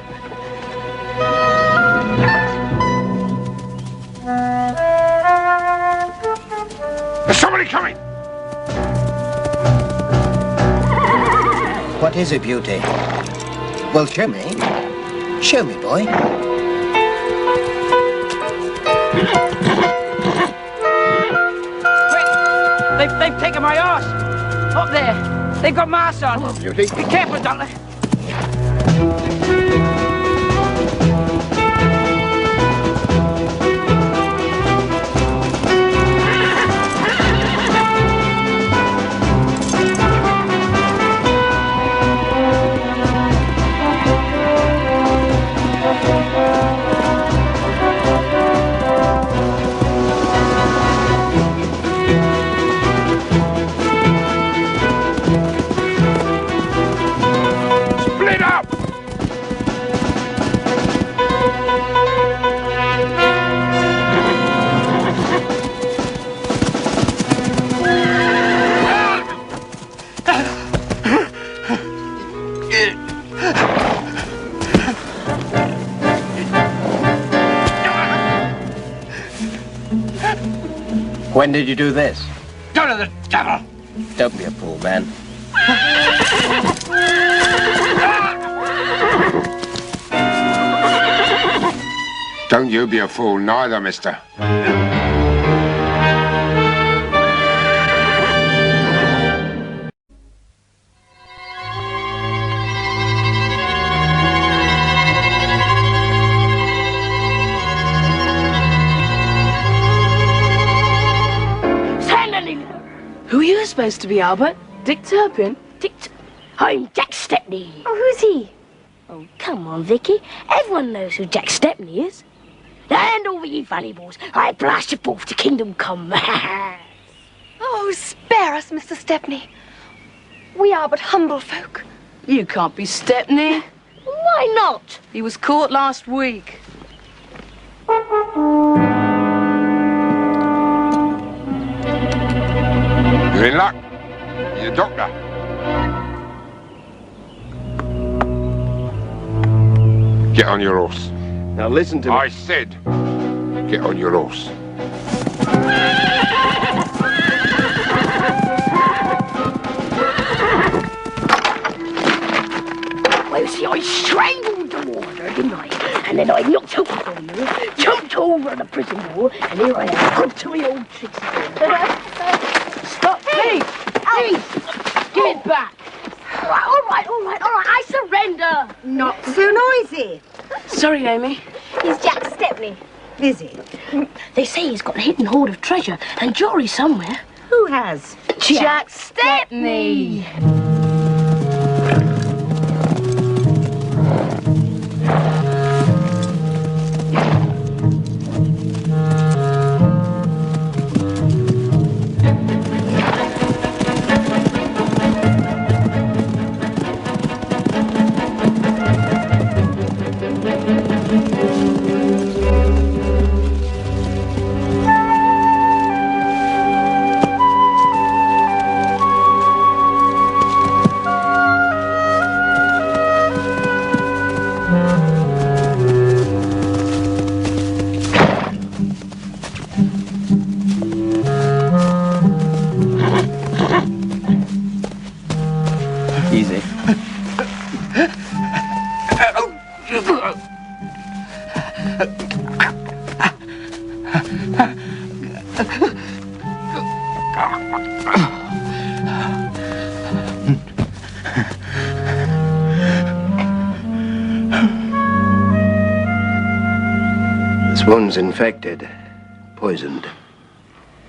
There's somebody coming. What is it, Beauty? Well, show me. Show me, boy. They've taken my horse. Up there. They've got masks on. Oh, Beauty. Be careful, Doctor. When did you do this? Go to the devil! Don't be a fool, man. Don't you be a fool neither, mister. Who are you supposed to be, Albert? Dick Turpin? I'm Jack Stepney. Oh, who's he? Oh, come on, Vicky. Everyone knows who Jack Stepney is. Now hand over ye valuables. I blast you forth to kingdom come. Oh, spare us, Mr. Stepney. We are but humble folk. You can't be Stepney. Why not? He was caught last week. You're in luck. You're a doctor. Get on your horse. Now listen to me. I said, get on your horse. Well, you see, I strangled the warder, didn't I? And then I knocked out the corner, jumped over the prison wall, and here I am, up to my old tricks again. Stop, please! Please! Give it back! All right, I surrender! Not so noisy. Sorry, Amy. He's Jack Stepney. Is he? They say he's got a hidden hoard of treasure and jewelry somewhere. Who has? Jack Stepney! Easy. This wound's infected. Poisoned.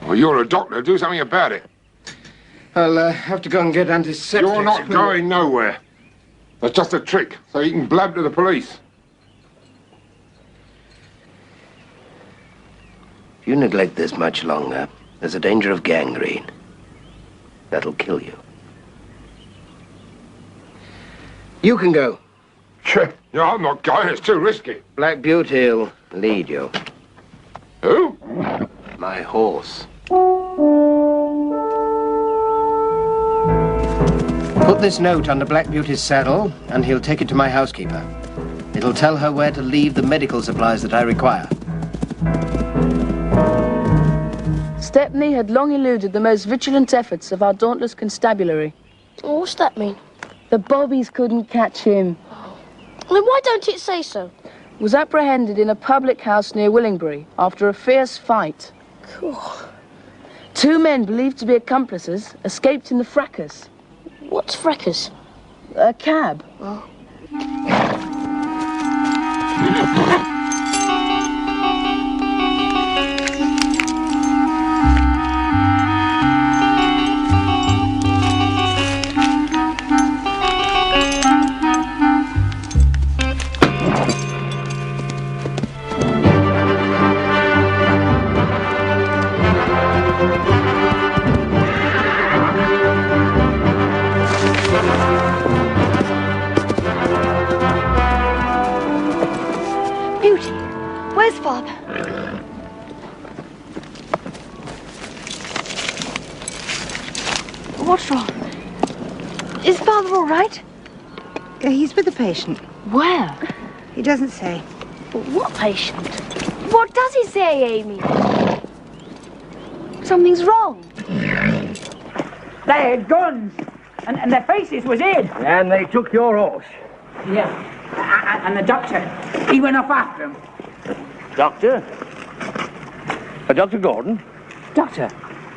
Well, you're a doctor. Do something about it. I'll have to go and get antiseptic. You're not going nowhere. That's just a trick, so you can blab to the police. If you neglect this much longer, there's a danger of gangrene. That'll kill you. You can go. No, I'm not going. It's too risky. Black Beauty'll lead you. Who? My horse. Put this note under Black Beauty's saddle, and he'll take it to my housekeeper. It'll tell her where to leave the medical supplies that I require. Stepney had long eluded the most vigilant efforts of our dauntless constabulary. What's that mean? The bobbies couldn't catch him. Then why don't it say so? Was apprehended in a public house near Willingbury after a fierce fight. Cool. 2 men believed to be accomplices escaped in the fracas. What's fracas? A cab. Oh. Where's Father? What's wrong? Is Father all right? He's with the patient. Where? He doesn't say. What patient? What does he say, Amy? Something's wrong. They had guns, and their faces was hid. And they took your horse. Yeah. And the doctor, he went off after him. Doctor? Dr. Gordon? Doctor?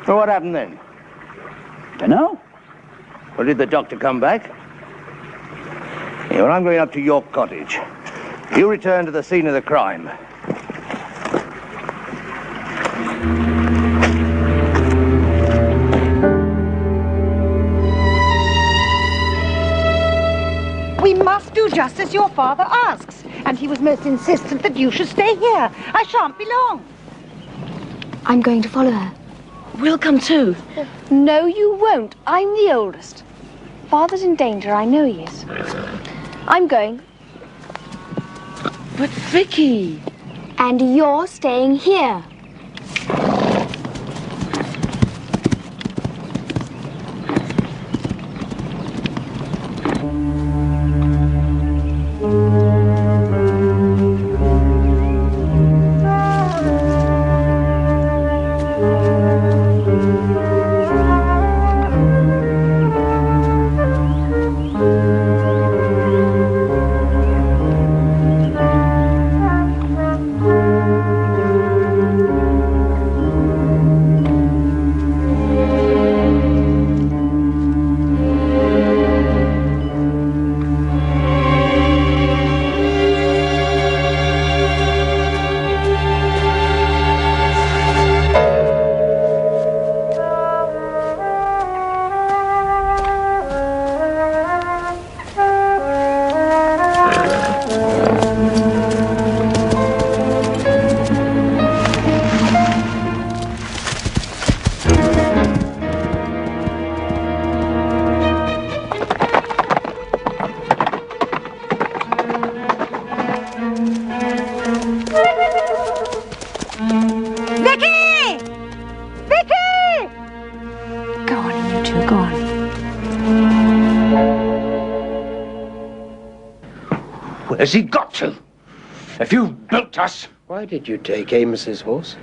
Well, what happened then? Dunno. Well, did the doctor come back? Yeah, well, I'm going up to York Cottage. You return to the scene of the crime. We must do just as your father asks. And he was most insistent that you should stay here. I shan't be long. I'm going to follow her. We'll come too. No, you won't. I'm the oldest. Father's in danger. I know he is. I'm going. But Vicky... And you're staying here. Where's he got to? If you built us... Why did you take Amos's horse?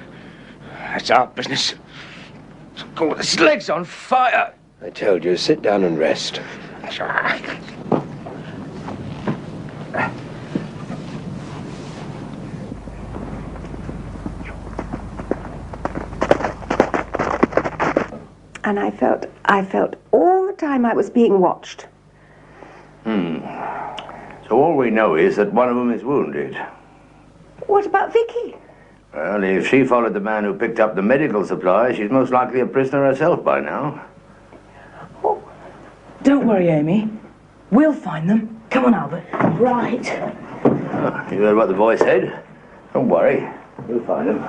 That's our business. God, his leg's on fire. I told you, sit down and rest. And I felt all the time I was being watched. So all we know is that one of them is wounded. What about Vicky? Well, if she followed the man who picked up the medical supplies, she's most likely a prisoner herself by now. Don't worry, Amy. We'll find them. Come on, Albert. Right. Oh, you heard what the boy said? Don't worry. We'll find them.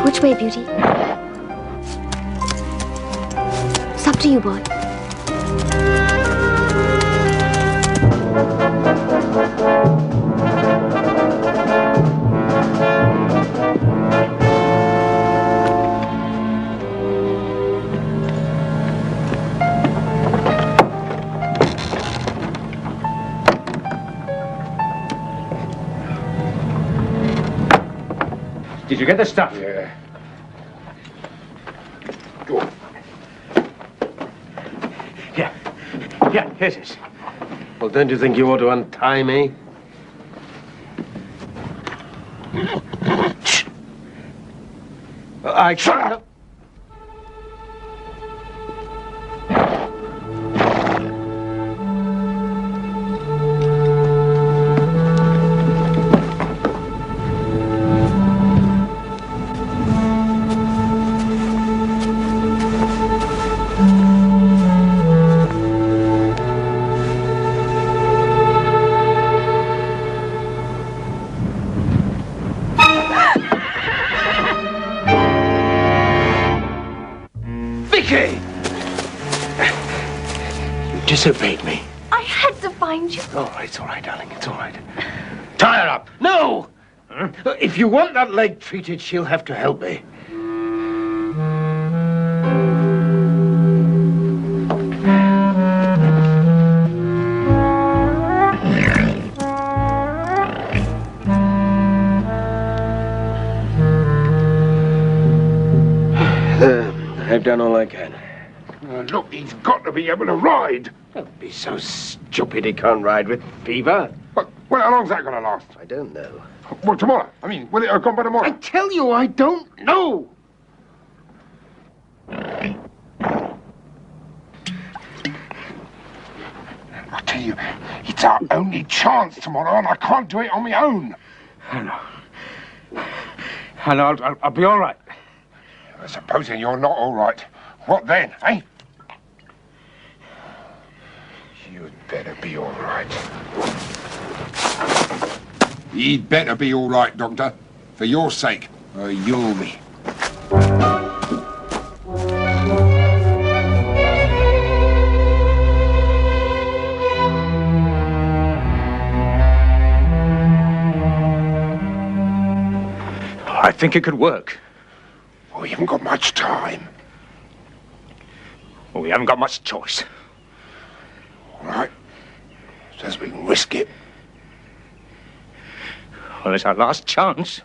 Which way, Beauty? It's up to you, boy. Did you get the stuff? Yeah. Go on. Yeah, here's it. Well, don't you think you ought to untie me? I can't. Disobeyed me. I had to find you. Oh, it's all right, darling. It's all right. Tie her up. No! If you want that leg treated, she'll have to help me. I've done all I can. Look, he's got to be able to ride. Don't be so stupid he can't ride with fever. Well, how long's that going to last? I don't know. Well, tomorrow. I mean, will it have gone by tomorrow? I tell you, I don't know. I tell you, it's our only chance tomorrow, and I can't do it on my own. I know. I'll be all right. Supposing you're not all right, what then, eh? You'd better be all right. He'd better be all right, Doctor. For your sake, or you'll be. I think it could work. Well, we haven't got much time. Well, we haven't got much choice. All right. Says we can risk it. Well, it's our last chance.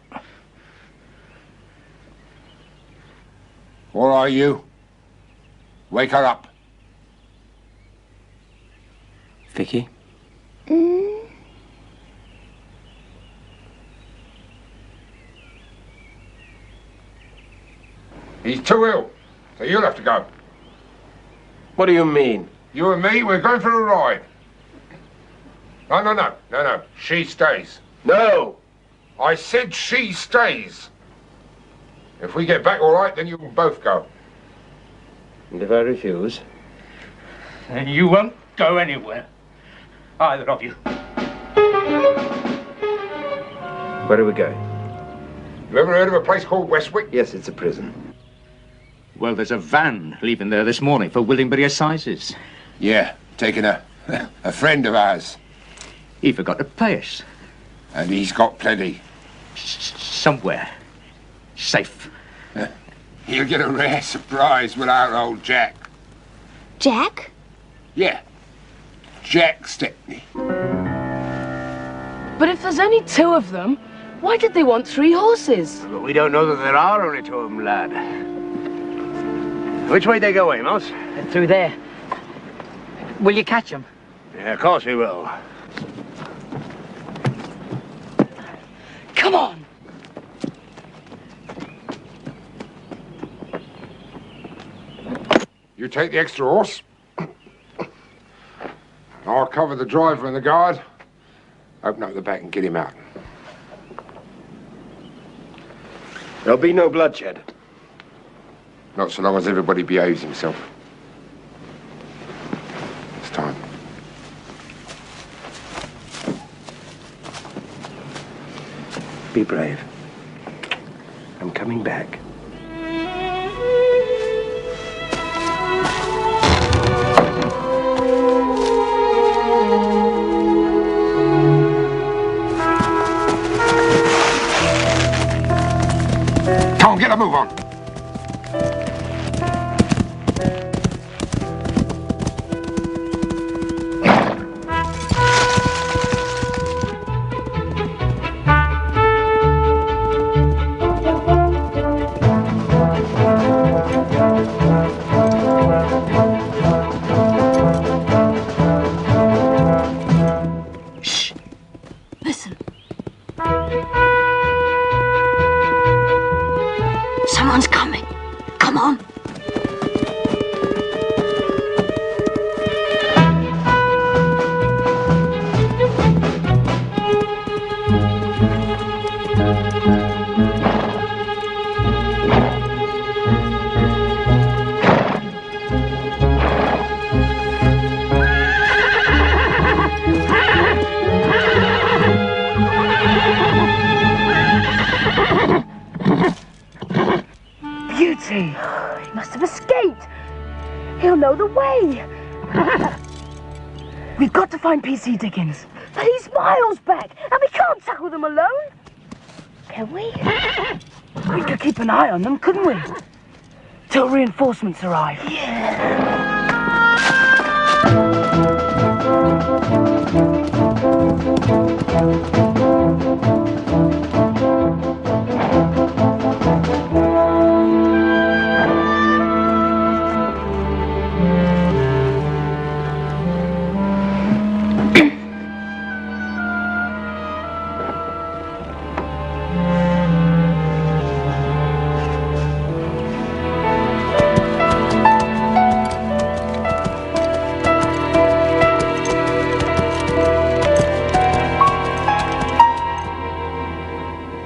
Or are you? Wake her up. Vicky? He's too ill, so you'll have to go. What do you mean? You and me, we're going for a ride. No. She stays. No! I said she stays. If we get back all right, then you can both go. And if I refuse? Then you won't go anywhere. Either of you. Where are we going? You ever heard of a place called Westwick? Yes, it's a prison. Well, there's a van leaving there this morning for Williambury Assizes. Yeah, taking a friend of ours. He forgot to pay us. And he's got plenty. Somewhere. Safe. He'll get a rare surprise with our old Jack. Jack? Yeah. Jack Stepney. But if there's only 2 of them, why did they want 3 horses? But we don't know that there are only 2 of them, lad. Which way they go, Amos? Through there. Will you catch him? Yeah, of course we will. Come on! You take the extra horse. I'll cover the driver and the guard. Open up the back and get him out. There'll be no bloodshed. Not so long as everybody behaves himself. It's time. Be brave. I'm coming back. Come on, get a move on. know the way. We've got to find PC Dickens. But he's miles back, and we can't tackle them alone. Can we? We could keep an eye on them, couldn't we? Till reinforcements arrive.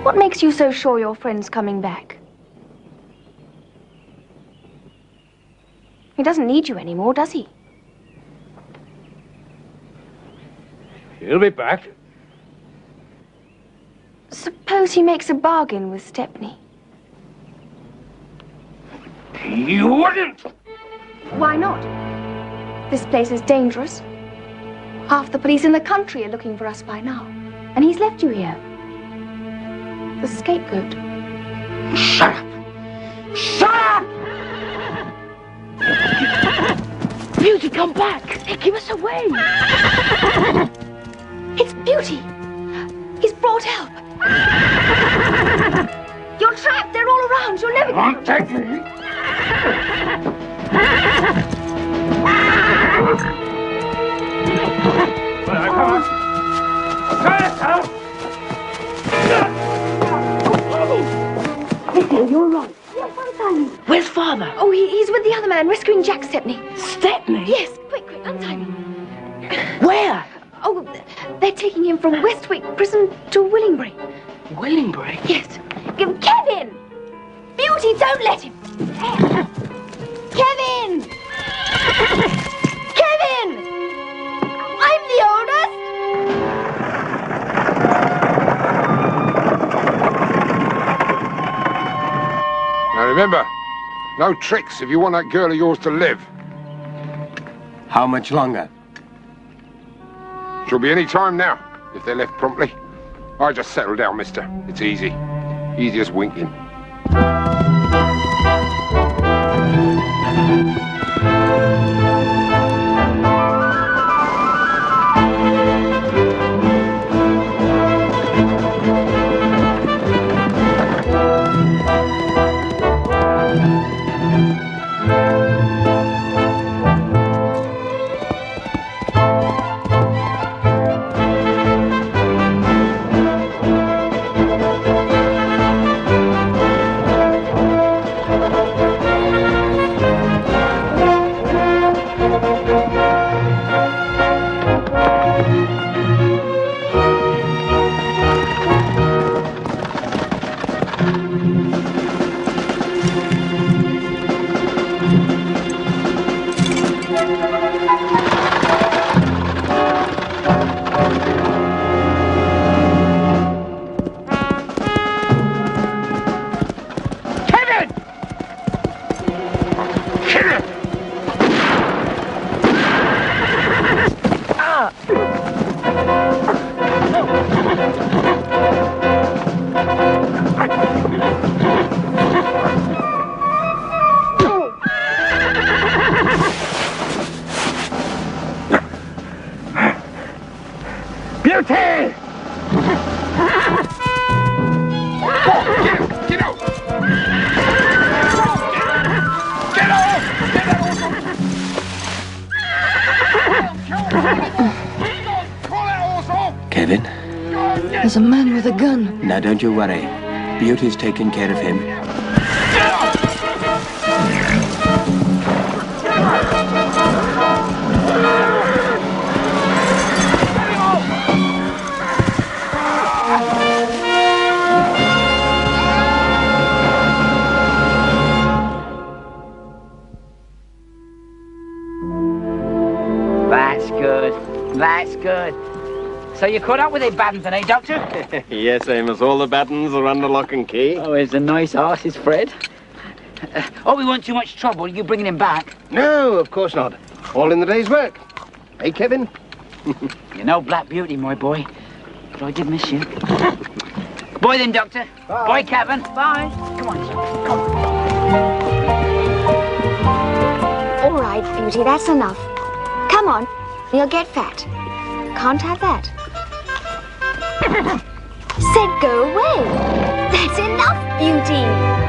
What makes you so sure your friend's coming back? He doesn't need you anymore, does he? He'll be back. Suppose he makes a bargain with Stepney. You wouldn't! Why not? This place is dangerous. Half the police in the country are looking for us by now. And he's left you here. The scapegoat. Shut up! Shut up! Beauty, come back! Give us away! It's Beauty! He's brought help! You're trapped! They're all around! You'll never Won't take me! You're right. Yes, untie me. Where's Father? Oh, he's with the other man, rescuing Jack Stepney. Stepney? Yes, quick, untie me. Where? Oh, they're taking him from Westwick prison to Willingbury. Willingbury? Yes. Kevin! Beauty, don't let him! Kevin! Kevin! I'm the oldest! Now remember, no tricks if you want that girl of yours to live. How much longer? She'll be any time now, if they're left promptly. I just settle down, mister. It's easy. Easy as winking. Kevin? There's a man with a gun. Now, don't you worry. Beauty's taking care of him. That's good. That's good. So you caught up with it, Baddington, eh, Doctor? Yes, Amos. All the buttons are under lock and key. Oh, he's a nice horse, is Fred. Hope we weren't too much trouble, you bringing him back. No, of course not. All in the day's work. Hey, Kevin? You're no Black Beauty, my boy. But I did miss you. Boy then, Doctor. Bye. Bye, Kevin. Bye. Come on, son. Come on. All right, Beauty, that's enough. Come on, you'll get fat. Can't have that. Said go away. That's enough, Beauty.